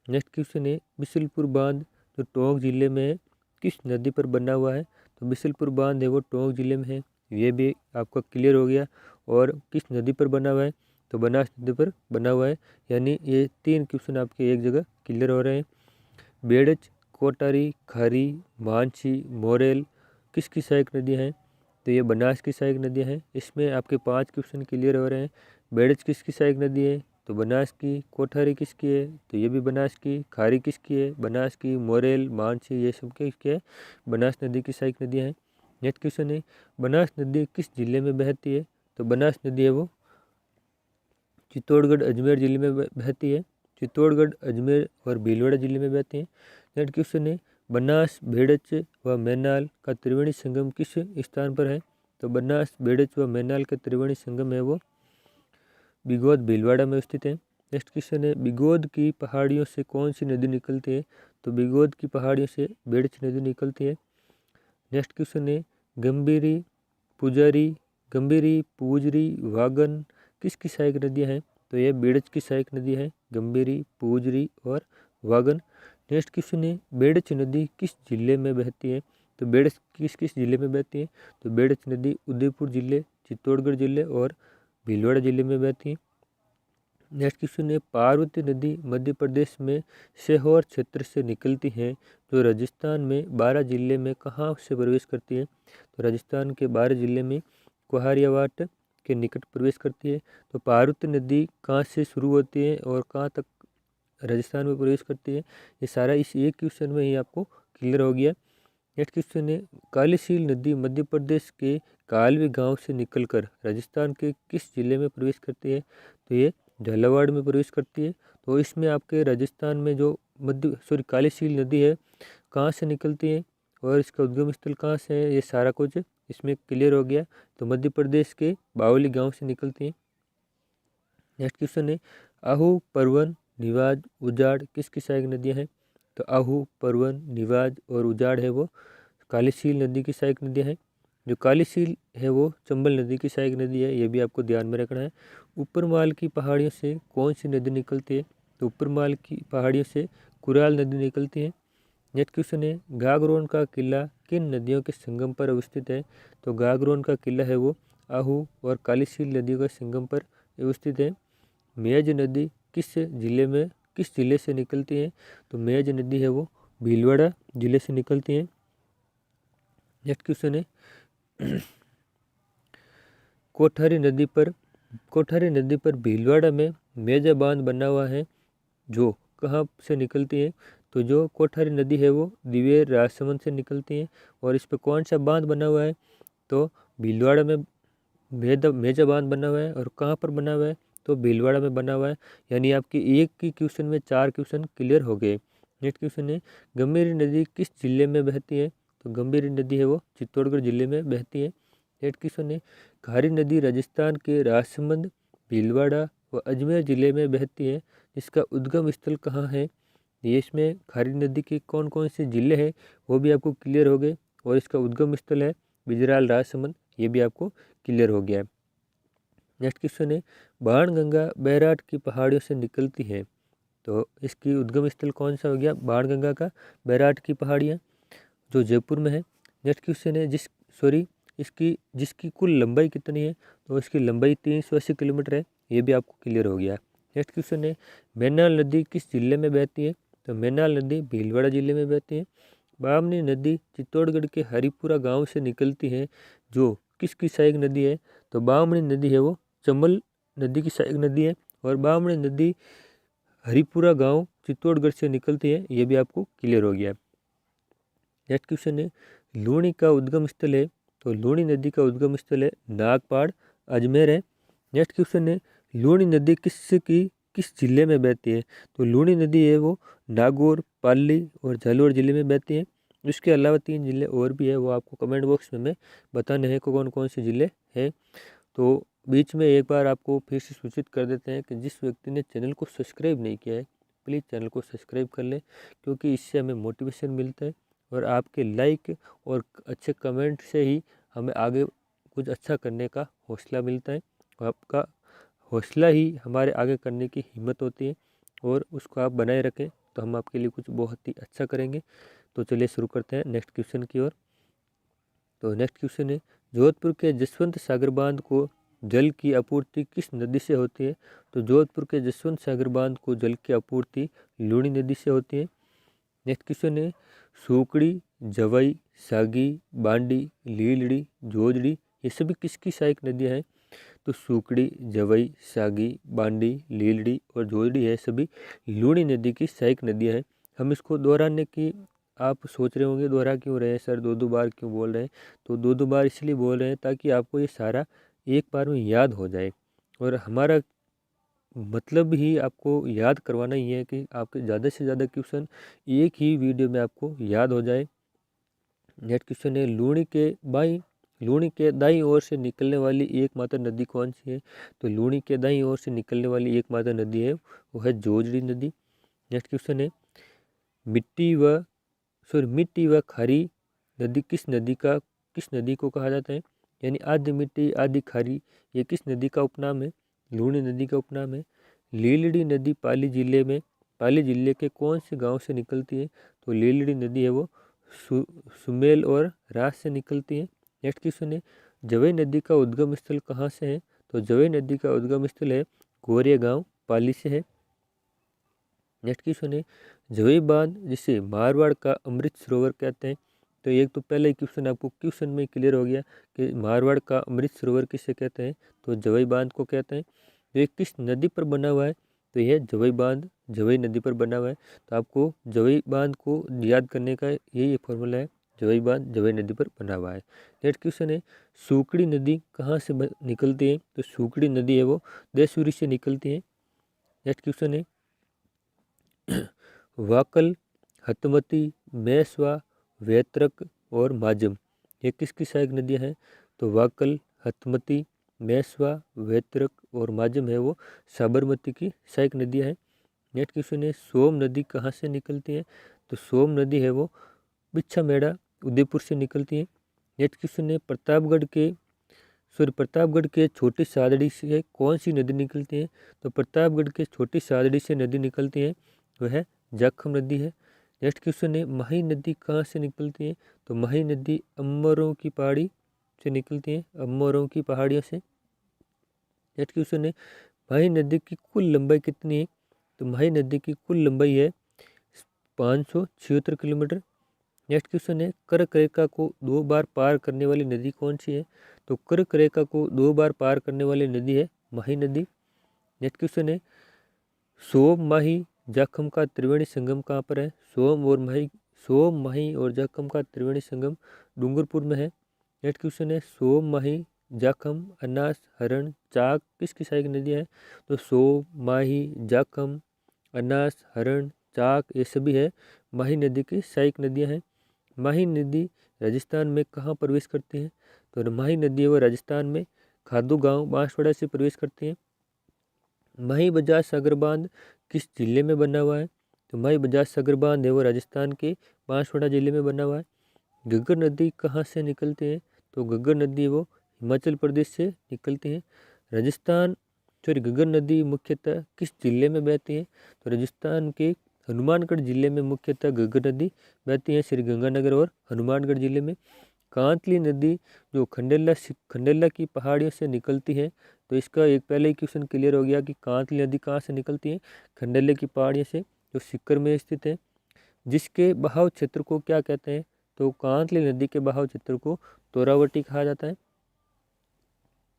नेक्स्ट क्वेश्चन है, बिशलपुर बांध जो टोंक जिले में है किस नदी पर बना हुआ है? तो बिशलपुर बांध है वो टोंक जिले में है। ये भी आपका क्लियर हो गया। और किस नदी पर बना हुआ है? तो बनास नदी पर बना हुआ है। यानी ये 3 क्वेश्चन आपके एक जगह क्लियर हो रहे हैं। बेड़च, कोटारी, खारी, मानसी, मोरेल किसकी सहायक नदियाँ हैं? तो ये बनास की सहायक नदियाँ हैं। इसमें आपके 5 क्वेश्चन क्लियर हो रहे हैं। बेड़च किसकी सहायक नदी है? तो बनास की। कोठारी किसकी है? तो ये भी बनास की। खारी किसकी है? बनास की। मोरेल, मानसी ये सब किसके है? बनास नदी की सहायक नदियाँ हैं। नेक्स्ट क्वेश्चन है, बनास नदी किस जिले में बहती है? तो बनास नदी है वो चित्तौड़गढ़ अजमेर जिले में बहती है। चित्तौड़गढ़, अजमेर और भीलवाड़ा जिले में बहती है। नेक्स्ट क्वेश्चन है, बनास, भेड़च व मैनाल का त्रिवेणी संगम किस स्थान पर है? तो बनास, भेड़च व मैनाल का त्रिवेणी संगम है वो बिगोद भीलवाड़ा में स्थित है। नेक्स्ट क्वेश्चन है, बिगोद की पहाड़ियों से कौन सी नदी निकलती है? तो बिगोद की पहाड़ियों से बेड़च नदी निकलती है। नेक्स्ट क्वेश्चन है, गंभीरी, पुजारी, पूजरी, वागन किसकी सहायक नदियाँ हैं? तो यह बेड़च की सहायक नदी है, गंभीरी, पूजरी और वागन। नेक्स्ट क्वेश्चन है, बेड़च नदी किस जिले में बहती है? तो बेड़च किस जिले में बहती है? तो बेड़च नदी उदयपुर जिले, चित्तौड़गढ़ जिले और भीलवाड़ा जिले में बहती है। नेक्स्ट क्वेश्चन है, पार्वती नदी मध्य प्रदेश में सीहोर क्षेत्र से निकलती है जो राजस्थान में 12 जिले में कहाँ से प्रवेश करती है? तो राजस्थान के 12 जिले में कुहारियावाट के निकट प्रवेश करती है। तो पार्वती नदी कहाँ से शुरू होती है और कहाँ तक राजस्थान में प्रवेश करती है, ये सारा इस एक क्वेश्चन में ही आपको क्लियर हो गया। नेक्स्ट क्वेश्चन है, कालीसील नदी मध्य प्रदेश के कालवी गांव से निकलकर राजस्थान के किस जिले में प्रवेश करती है? तो ये झालावाड़ में प्रवेश करती है। तो इसमें आपके राजस्थान में जो कालीसील नदी है कहाँ से निकलती है और इसका उद्गम स्थल कहाँ से है, ये सारा कुछ इसमें क्लियर हो गया। तो मध्य प्रदेश के बावली गांव से निकलती है। नेक्स्ट क्वेश्चन है, आहू, परवन, निवाज, उजाड़ किसकी सहायक नदियाँ हैं? तो आहू, परवन, निवाज और उजाड़ है वो कालीसील नदी की सहायक नदियाँ हैं। जो कालीसील है वो चंबल नदी की सहायक नदी है, ये भी आपको ध्यान में रखना है। ऊपरमाल की पहाड़ियों से कौन सी नदी निकलती है? तो ऊपरमाल की पहाड़ियों से कुराल नदी निकलती है। नेक्स्ट क्वेश्चन है, गागरोन का किला किन नदियों के संगम पर अवस्थित है? तो गागरोन का किला है वो आहू और कालीसील नदियों के संगम पर अवस्थित है। मेज नदी किस जिले से निकलती है? तो मेज नदी है वो भीलवाड़ा जिले से निकलती है। नेक्स्ट क्वेश्चन है, कोठारी नदी पर भीलवाड़ा में मेजा बांध बना हुआ है, जो कहाँ से निकलती है? तो जो कोठारी नदी है वो दिवेर राजसमंद से निकलती है। और इस पर कौन सा बांध बना हुआ है? तो भीलवाड़ा में मेजा बांध बना हुआ है। और कहाँ पर बना हुआ है? तो भीलवाड़ा में बना हुआ है। यानी आपकी एक की क्वेश्चन में 4 क्वेश्चन क्लियर हो गए। नेक्स्ट क्वेश्चन है, गंभीरी नदी किस जिले में बहती है? तो गंभीरी नदी है वो चित्तौड़गढ़ जिले में बहती है। नेक्स्ट क्वेश्चन है, खारी नदी राजस्थान के राजसमंद, भीलवाड़ा व अजमेर जिले में बहती है। इसका उद्गम स्थल कहाँ है? देश में खारी नदी के कौन कौन से जिले हैं वो भी आपको क्लियर हो गए। और इसका उद्गम स्थल है बिजराल राजसमंद, ये भी आपको क्लियर हो गया है। नेक्स्ट क्वेश्चन है, बाणगंगा बैराट की पहाड़ियों से निकलती है, तो इसकी उद्गम स्थल कौन सा हो गया? बाणगंगा का बैराट की पहाड़ियाँ, जो जयपुर में है। नेक्स्ट क्वेश्चन है, जिसकी कुल लंबाई कितनी है? तो इसकी लंबाई 380 किलोमीटर है, ये भी आपको क्लियर हो गया। नेक्स्ट क्वेश्चन है, मैनाल नदी किस जिले में बहती है? तो मैनाल नदी भीलवाड़ा जिले में बहती है। बामनी नदी चित्तौड़गढ़ के हरिपुरा गांव से निकलती है, जो किसकी सहायक नदी है? तो बामनी नदी है वो चंबल नदी की सहायक नदी है। और बामनी नदी हरिपुरा गांव चित्तौड़गढ़ से निकलती है, ये भी आपको क्लियर हो गया। नेक्स्ट क्वेश्चन है, लूणी का उद्गम स्थल है, तो लूणी नदी का उद्गम स्थल है नागपाड़, अजमेर है। नेक्स्ट क्वेश्चन है, लूणी नदी किस जिले में बहती है? तो लूणी नदी है वो नागौर, पाली और झालावाड़ जिले में बहती है। इसके अलावा 3 जिले और भी है, वो आपको कमेंट बॉक्स में मैं बताने हैं कौन कौन से ज़िले हैं। तो बीच में एक बार आपको फिर से सूचित कर देते हैं कि जिस व्यक्ति ने चैनल को सब्सक्राइब नहीं किया है, प्लीज़ चैनल को सब्सक्राइब कर लें, क्योंकि इससे हमें मोटिवेशन मिलता है। और आपके लाइक और अच्छे कमेंट से ही हमें आगे कुछ अच्छा करने का हौसला मिलता है। और आपका हौसला ही हमारे आगे करने की हिम्मत होती है, और उसको आप बनाए रखें तो हम आपके लिए कुछ बहुत ही अच्छा करेंगे। तो चलिए शुरू करते हैं नेक्स्ट क्वेश्चन की ओर। तो नेक्स्ट क्वेश्चन है, जोधपुर के जसवंत सागर बांध को जल की आपूर्ति किस नदी से होती है? तो जोधपुर के जसवंत सागर बांध को जल की आपूर्ति लूणी नदी से होती है। नेक्स्ट क्वेश्चन है, सूकड़ी, जवई, सागी, बांडी, लीलड़ी, जोजड़ी ये सभी किसकी सहायक नदियाँ हैं? तो सूकड़ी, जवई, सागी, बांडी, लीलड़ी और जोजड़ी है सभी लूणी नदी की सहायक नदियाँ हैं। हम इसको दोहराने की आप सोच रहे होंगे, दोहरा क्यों रहे हैं सर, दो बार क्यों बोल रहे हैं? तो दो बार इसलिए बोल रहे हैं ताकि आपको ये सारा एक बार में याद हो जाए। और हमारा मतलब ही आपको याद करवाना ही है कि आपके ज़्यादा से ज़्यादा क्वेश्चन एक ही वीडियो में आपको याद हो जाए। नेक्स्ट क्वेश्चन है, लूणी के दाईं ओर से निकलने वाली एकमात्र नदी कौन सी है? तो लूणी के दाईं ओर से निकलने वाली एकमात्र नदी है वो है जोजड़ी नदी। नेक्स्ट क्वेश्चन है, मिट्टी व खारी नदी किस नदी को कहा जाता है? यानी आधी मिट्टी आधी खारी, ये किस नदी का उपनाम है? लूणी नदी का उपनाम है। लीलड़ी नदी पाली जिले के कौन से गांव से निकलती है? तो लीलड़ी नदी है वो सुमेल और रास से निकलती है। नेक्स्ट क्वेश्चन है, जवई नदी का उद्गम स्थल कहाँ से है? तो जवई नदी का उद्गम स्थल है गोरिया गांव, पाली से है। नेक्स्ट क्वेश्चन है, जवई बांध जिसे मारवाड़ का अमृत सरोवर कहते हैं। तो एक तो पहला ही क्वेश्चन आपको क्वेश्चन में क्लियर हो गया कि मारवाड़ का अमृत सरोवर किसे कहते हैं? तो जवई बांध को कहते हैं। तो ये किस नदी पर बना हुआ है? तो यह जवई बांध जवई नदी पर बना हुआ है। तो आपको जवई बांध को याद करने का यही फॉर्मूला है, जवई बांध जवई नदी पर बना हुआ है। नेक्स्ट क्वेश्चन है, सूकड़ी नदी कहाँ से निकलती है? तो सूकड़ी नदी है वो देसूरी से निकलती है। नेक्स्ट क्वेश्चन है, वाकल, हतमती, मेसवा, वेत्रक और माजम ये किसकी सहायक नदियाँ हैं? तो वाकल, हतमती, मेसवा, वेत्रक और माजम है वो साबरमती की सहायक नदियाँ हैं। नेक्स्ट क्वेश्चन है सोम नदी कहाँ से निकलती है? तो सोम नदी है वो बिच्छामेड़ा उदयपुर से निकलती है। नेक्स्ट क्वेश्चन है प्रतापगढ़ के छोटी सादड़ी से कौन सी नदी निकलती है? तो प्रतापगढ़ के छोटी सादड़ी से नदी निकलती है वह जाखम नदी है। नेक्स्ट क्वेश्चन है माही नदी कहाँ से निकलती है? तो माही नदी अमरों की पहाड़ी से निकलती है, अमरों की पहाड़ियों से। नेक्स्ट क्वेश्चन है माही नदी की कुल लंबाई कितनी है? तो माही नदी की कुल लंबाई है 576 किलोमीटर। नेक्स्ट क्वेश्चन है कर्क रेखा को 2 बार पार करने वाली नदी कौन सी है? तो कर्क रेखा को 2 बार पार करने वाली नदी है माही नदी। नेक्स्ट क्वेश्चन है सोम माही जाखम का त्रिवेणी संगम कहाँ पर है? सोम माही और जाखम का त्रिवेणी संगम डूंगरपुर में है। नेक्स्ट क्वेश्चन है सोम माही जाखम अनास हरण चाक किसकी सहायक नदियाँ है? तो सोम माही जाखम अनास हरण चाक ये सभी है माही नदी की सहायक नदियाँ हैं। माही नदी राजस्थान में कहाँ प्रवेश करती है? तो माही नदी है वो राजस्थान में खादू गांव बांसवाड़ा से प्रवेश करती है। माही बजाज सागर बांध किस जिले में बना हुआ है? तो माही बजाज सागर बांध है वो राजस्थान के बांसवाड़ा जिले में बना हुआ है। घग्गर नदी कहाँ से निकलती है? तो घग्गर नदी वो हिमाचल प्रदेश से निकलती है। घग्गर नदी मुख्यतः किस जिले में बहती है? तो राजस्थान के हनुमानगढ़ जिले में मुख्यतः घग्गर नदी बहती है, श्री गंगानगर और हनुमानगढ़ जिले में। कांतली नदी जो खंडेला की पहाड़ियों से निकलती है, तो इसका एक पहले ही क्वेश्चन क्लियर हो गया कि कांतली नदी कहाँ से निकलती है? खंडेले की पहाड़ियों से जो सिक्कर में स्थित है। जिसके बहाव क्षेत्र को क्या कहते हैं? तो कांतली नदी के बहाव क्षेत्र को तोरावटी कहा जाता है।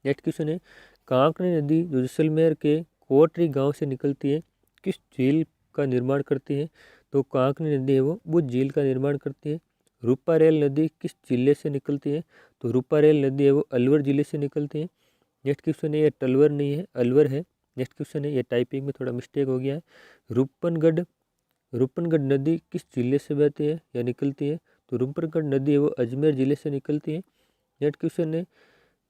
नेक्स्ट क्वेश्चन है कांकरी नदी जो जैसलमेर के कोटरी गांव से निकलती है किस झील का निर्माण करती है? तो कांकरी नदी है वो बुझ झील का निर्माण करती है। रूपारेल नदी किस जिले से निकलती है? तो रूपारेल नदी है वो अलवर जिले से निकलती है। नेक्स्ट क्वेश्चन है ये टलवर नहीं है अलवर है। नेक्स्ट क्वेश्चन है ये टाइपिंग में थोड़ा मिस्टेक हो गया है। रूपनगढ़ नदी किस जिले से बहती है या निकलती है? तो रूपनगढ़ नदी है वो अजमेर जिले से निकलती है। नेक्स्ट क्वेश्चन है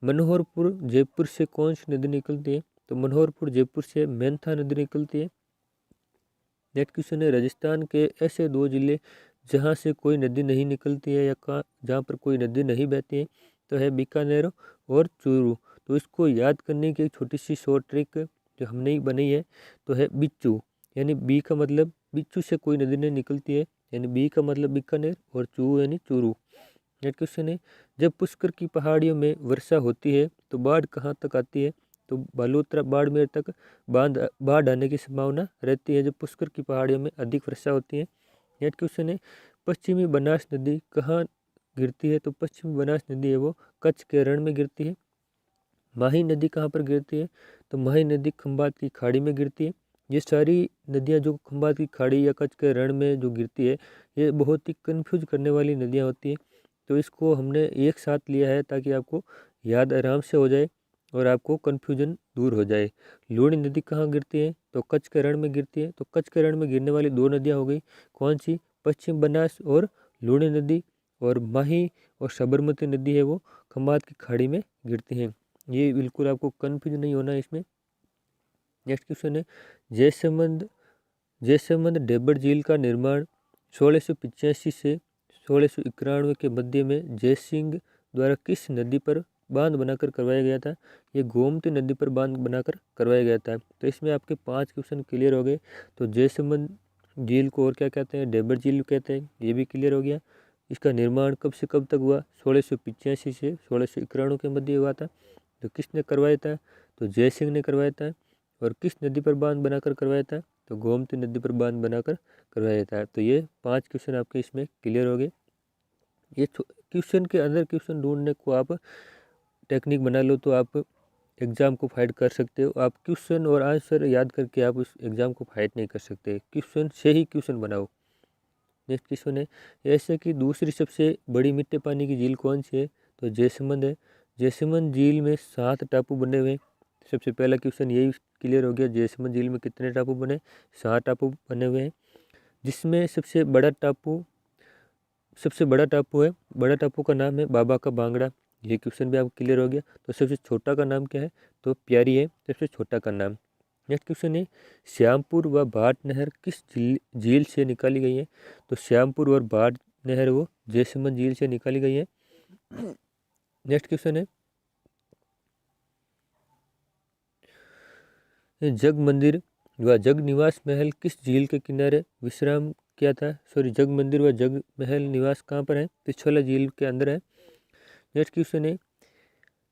मनोहरपुर जयपुर से कौन सी नदी निकलती है? तो मनोहरपुर जयपुर से मेंथा नदी निकलती है। नेक्स्ट क्वेश्चन है राजस्थान के ऐसे 2 जिले जहाँ से कोई नदी नहीं निकलती है या जहाँ पर कोई नदी नहीं बहती है, तो है बीकानेर और चूरू। तो इसको याद करने की एक छोटी सी शॉर्ट ट्रिक जो हमने बनाई है तो है बिच्छू, यानी बी का मतलब बिच्छू से कोई नदी नहीं निकलती है, यानी बी का मतलब बीकानेर और चू यानी चूरू। नेक्स्ट क्वेश्चन है जब पुष्कर की पहाड़ियों में वर्षा होती है तो बाढ़ कहाँ तक आती है? तो बालोतरा बाड़मेर तक बाढ़ आने की संभावना रहती है जब पुष्कर की पहाड़ियों में अधिक वर्षा होती है। नेक्स्ट क्वेश्चन है पश्चिमी बनास नदी कहाँ गिरती है? तो पश्चिमी बनास नदी है वो कच्छ के रण में गिरती है। माही नदी कहाँ पर गिरती है? तो माही नदी खंभात की खाड़ी में गिरती है। ये सारी नदियाँ जो खंभात की खाड़ी या कच्छ के रण में जो गिरती है ये बहुत ही कंफ्यूज करने वाली नदियाँ होती है, तो इसको हमने एक साथ लिया है ताकि आपको याद आराम से हो जाए और आपको कन्फ्यूजन दूर हो जाए। लूणी नदी कहाँ गिरती है? तो कच्छ के रण में गिरती है। तो कच्छ के रण में गिरने वाली 2 नदियाँ हो गई कौन सी? पश्चिम बनास और लूणी नदी। और माही और साबरमती नदी है वो खंभात की खाड़ी में गिरती हैं। ये बिल्कुल आपको कन्फ्यूज नहीं होना है इसमें। नेक्स्ट क्वेश्चन है जयसमंद डेबर झील का निर्माण 1685 से 1691 के मध्य में जयसिंह द्वारा किस नदी पर बांध बनाकर करवाया गया था? ये गोमती नदी पर बांध बनाकर करवाया गया था। तो इसमें आपके 5 क्वेश्चन क्लियर हो गए। तो जयसमंद झील को और क्या कहते हैं? डेबर झील कहते हैं, ये भी क्लियर हो गया। इसका निर्माण कब से कब तक हुआ? 1685 से 1691 के मध्य हुआ था। तो किसने करवाया था? तो जयसिंह ने करवाया था। और किस नदी पर बांध बनाकर करवाया था? तो गोमती नदी पर बांध बनाकर करवाया था। तो ये 5 क्वेश्चन आपके इसमें क्लियर हो गए। ये क्वेश्चन के अंदर क्वेश्चन ढूंढने को आप टेक्निक बना लो तो आप एग्ज़ाम को फाइट कर सकते हो। आप क्वेश्चन और आंसर याद करके आप उस एग्ज़ाम को फाइट नहीं कर सकते, क्वेश्चन से ही क्वेश्चन बनाओ। नेक्स्ट क्वेश्चन है ऐसे कि दूसरी सबसे बड़ी मीठे पानी की झील कौन सी है? तो जयसमंद है। जयसमंद झील में 7 टापू बने हुए हैं। सबसे पहला क्वेश्चन यही क्लियर हो गया, जयसमंद झील में कितने टापू बने? 7 टापू बने हुए हैं, जिसमें सबसे बड़ा टापू है, बड़ा टापू का नाम है बाबा का बांगड़ा। ये क्वेश्चन भी आपको क्लियर हो गया। तो सबसे छोटा का नाम क्या है? तो प्यारी है सबसे छोटा का नाम। नेक्स्ट क्वेश्चन है श्यामपुर व भाट नहर किस झील से निकाली गई है? तो श्यामपुर और भाट नहर वो जयसमंद झील से निकाली गई है। नेक्स्ट क्वेश्चन है जग मंदिर व जग निवास महल किस झील के किनारे विश्राम किया था? जग मंदिर व जग महल निवास कहाँ पर है? पिछोला झील के अंदर है। नेक्स्ट क्वेश्चन है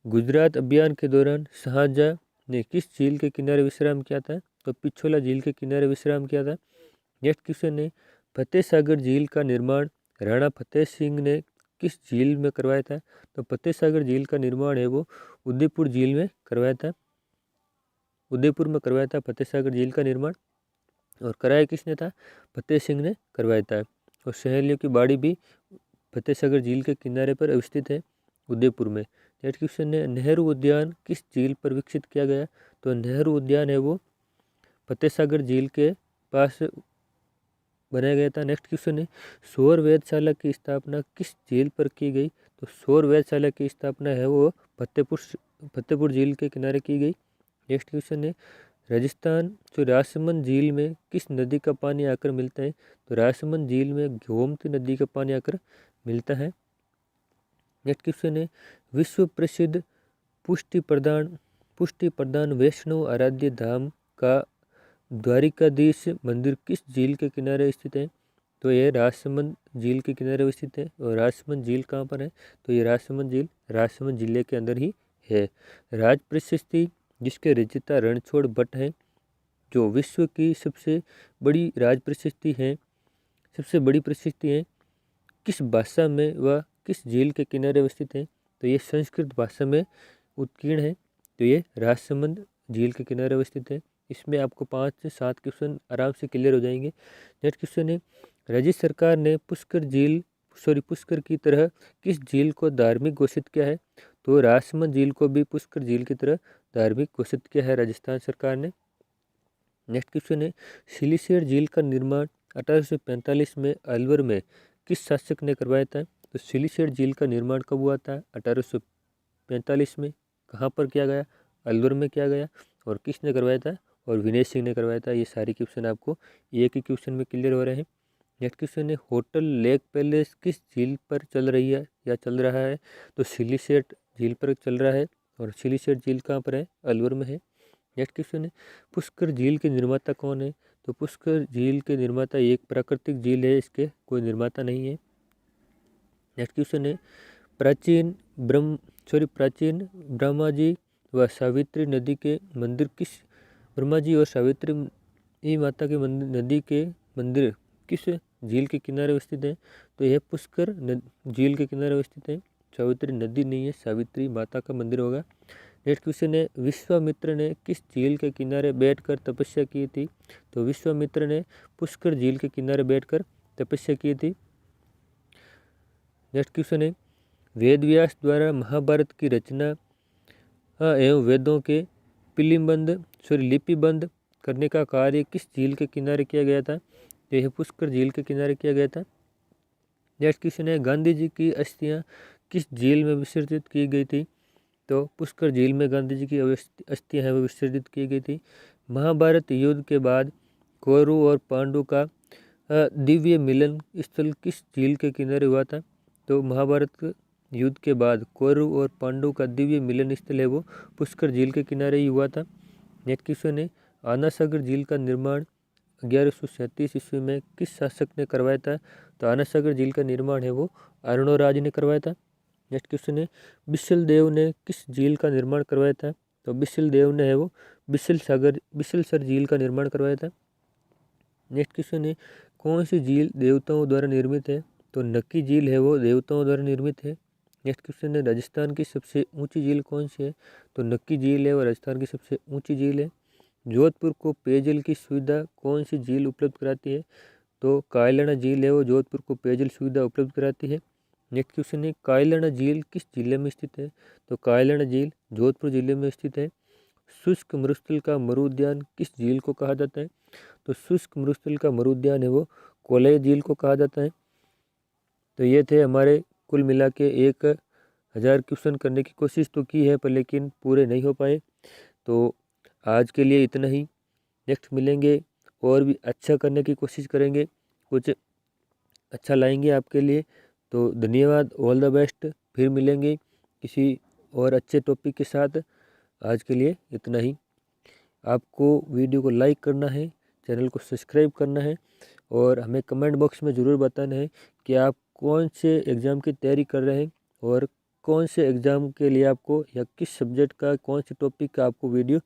गुजरात अभियान के दौरान शाहजहां ने किस झील के किनारे विश्राम किया था? तो पिछोला झील के किनारे विश्राम किया था। नेक्स्ट क्वेश्चन है फतेह सागर झील का निर्माण राणा फतेह सिंह ने किस झील में करवाया था? तो फतेह सागर झील का निर्माण है वो उदयपुर झील में करवाया था। उदयपुर में करवाया था फतेह सागर झील का निर्माण। और कराया किसने था? फतेह सिंह ने करवाया था। और सहेलियों की बाड़ी भी फतेह सागर झील के किनारे पर अवस्थित है उदयपुर में। नेक्स्ट क्वेश्चन है नेहरू उद्यान किस झील पर विकसित किया गया? तो नेहरू उद्यान है वो फतेह सागर झील के पास बनाया गया था। नेक्स्ट क्वेश्चन है सौर वेधशाला की स्थापना किस झील पर की गई? तो सौर वेधशाला की स्थापना है वो फतेहपुर झील के किनारे की गई। नेक्स्ट क्वेश्चन है राजस्थान राजसमंद झील में किस नदी का पानी आकर मिलता है? तो राजसमंद झील में गोमती नदी का पानी आकर मिलता है। नेक्स्ट क्वेश्चन है विश्व प्रसिद्ध पुष्टि प्रदान वैष्णव आराध्य धाम का द्वारिकाधीश मंदिर किस झील के किनारे स्थित है? तो यह राजसमंद झील के किनारे स्थित है। और राजसमंद झील कहाँ पर है? तो ये राजसमंद झील राजसमंद जिले के अंदर ही है। राज प्रशस्ति जिसके रचयिता रणछोड़ भट्ट हैं, जो विश्व की सबसे बड़ी राज प्रशस्ति है, सबसे बड़ी प्रशस्ति है, किस भाषा में व किस झील के किनारे अवस्थित है? तो ये संस्कृत भाषा में उत्कीर्ण है। तो ये राजसमंद झील के किनारे अवस्थित है। इसमें आपको 5 से 7 क्वेश्चन आराम से क्लियर हो जाएंगे। नेक्स्ट क्वेश्चन है राज्य सरकार ने पुष्कर की तरह किस झील को धार्मिक घोषित किया है? तो राजसमंद झील को भी पुष्कर झील की तरह धार्मिक घोषित किया है राजस्थान सरकार ने। नेक्स्ट क्वेश्चन है सिलीसेट झील का निर्माण 1845 में अलवर में किस शासक ने करवाया था? तो सिलीसेट झील का निर्माण कब हुआ था? 1845 में। कहाँ पर किया गया? अलवर में किया गया। और किसने करवाया था? और विनय सिंह ने करवाया था। ये सारे क्वेश्चन आपको एक ही क्वेश्चन में क्लियर हो रहे हैं। नेक्स्ट क्वेश्चन है होटल लेक पैलेस किस झील पर चल रही है या चल रहा है? तो सिलीसेट झील पर चल रहा है। और सिलीसेट झील कहाँ पर है? अलवर में है। नेक्स्ट क्वेश्चन है पुष्कर झील के निर्माता कौन है? तो पुष्कर झील के निर्माता एक प्राकृतिक झील है, इसके कोई निर्माता नहीं है। नेक्स्ट क्वेश्चन है प्राचीन ब्रह्मा जी व सावित्री नदी के मंदिर किस ब्रह्मा जी और सावित्री माता के नदी के मंदिर किस झील के किनारे अवस्थित है? तो यह पुष्कर झील के किनारे अवस्थित है। सावित्री नदी नहीं है, सावित्री माता का मंदिर होगा। नेक्स्ट क्वेश्चन है विश्वामित्र ने किस झील के किनारे बैठकर तपस्या की थी? तो विश्वामित्र ने पुष्कर झील के किनारे बैठकर तपस्या की थी। नेक्स्ट क्वेश्चन है वेदव्यास द्वारा महाभारत की रचना एवं वेदों के लिपिबंद करने का कार्य किस झील के किनारे किया गया था? तो यह पुष्कर झील के किनारे किया गया था। नेक्स्ट क्वेश्चन है गांधी जी की अस्थियां किस झील में विसर्जित की गई थी? तो पुष्कर झील में गांधी जी की अस्थियां हैं वो विसर्जित की गई थी। महाभारत युद्ध के बाद कौरव और पांडु का दिव्य मिलन स्थल किस झील के किनारे हुआ था? तो महाभारत युद्ध के बाद कौरव और पांडु का दिव्य मिलन स्थल है वो पुष्कर झील के किनारे ही हुआ था। नेक्स्ट क्वेश्चन है आना सागर झील का निर्माण 1137 ईस्वी में किस शासक ने करवाया था? तो आना सागर झील का निर्माण है वो अर्णोराज ने करवाया था। नेक्स्ट क्वेश्चन है बिसल देव ने किस झील का निर्माण करवाया था? तो बिसल देव ने है वो बिसलसर झील का निर्माण करवाया था। नेक्स्ट क्वेश्चन है कौन सी झील देवताओं द्वारा निर्मित है? तो नक्की झील है वो देवताओं द्वारा निर्मित है। नेक्स्ट क्वेश्चन है राजस्थान की सबसे ऊंची झील कौन सी है? तो नक्की झील है वो राजस्थान की सबसे ऊंची झील है। जोधपुर को पेयजल की सुविधा कौन सी झील उपलब्ध कराती है? तो कायलाना झील है वो जोधपुर को पेयजल सुविधा उपलब्ध कराती है। नेक्स्ट क्वेश्चन है कायलाना झील किस जिले में स्थित है? तो कायलाना झील जोधपुर जिले में स्थित है। शुष्क मरुस्थल का मरुउद्यान किस झील को कहा जाता है? तो शुष्क मरुस्थल का मरुउद्यान है वो कोलय झील को कहा जाता है। तो ये थे हमारे कुल मिला के 1000 क्वेश्चन करने की कोशिश तो की है पर लेकिन पूरे नहीं हो पाए। तो आज के लिए इतना ही। नेक्स्ट मिलेंगे और भी अच्छा करने की कोशिश करेंगे, कुछ अच्छा लाएंगे आपके लिए। तो धन्यवाद, ऑल द बेस्ट। फिर मिलेंगे किसी और अच्छे टॉपिक के साथ। आज के लिए इतना ही। आपको वीडियो को लाइक करना है, चैनल को सब्सक्राइब करना है और हमें कमेंट बॉक्स में ज़रूर बताना है कि आप कौन से एग्ज़ाम की तैयारी कर रहे हैं और कौन से एग्ज़ाम के लिए आपको या किस सब्जेक्ट का कौन से टॉपिक का आपको वीडियो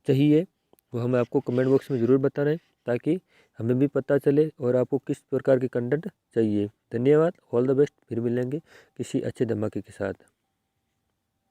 चाहिए। वो हमें आपको कमेंट बॉक्स में ज़रूर बताना है ताकि हमें भी पता चले और आपको किस प्रकार के कंटेंट चाहिए। धन्यवाद, ऑल द बेस्ट। फिर मिलेंगे किसी अच्छे धमाके के साथ।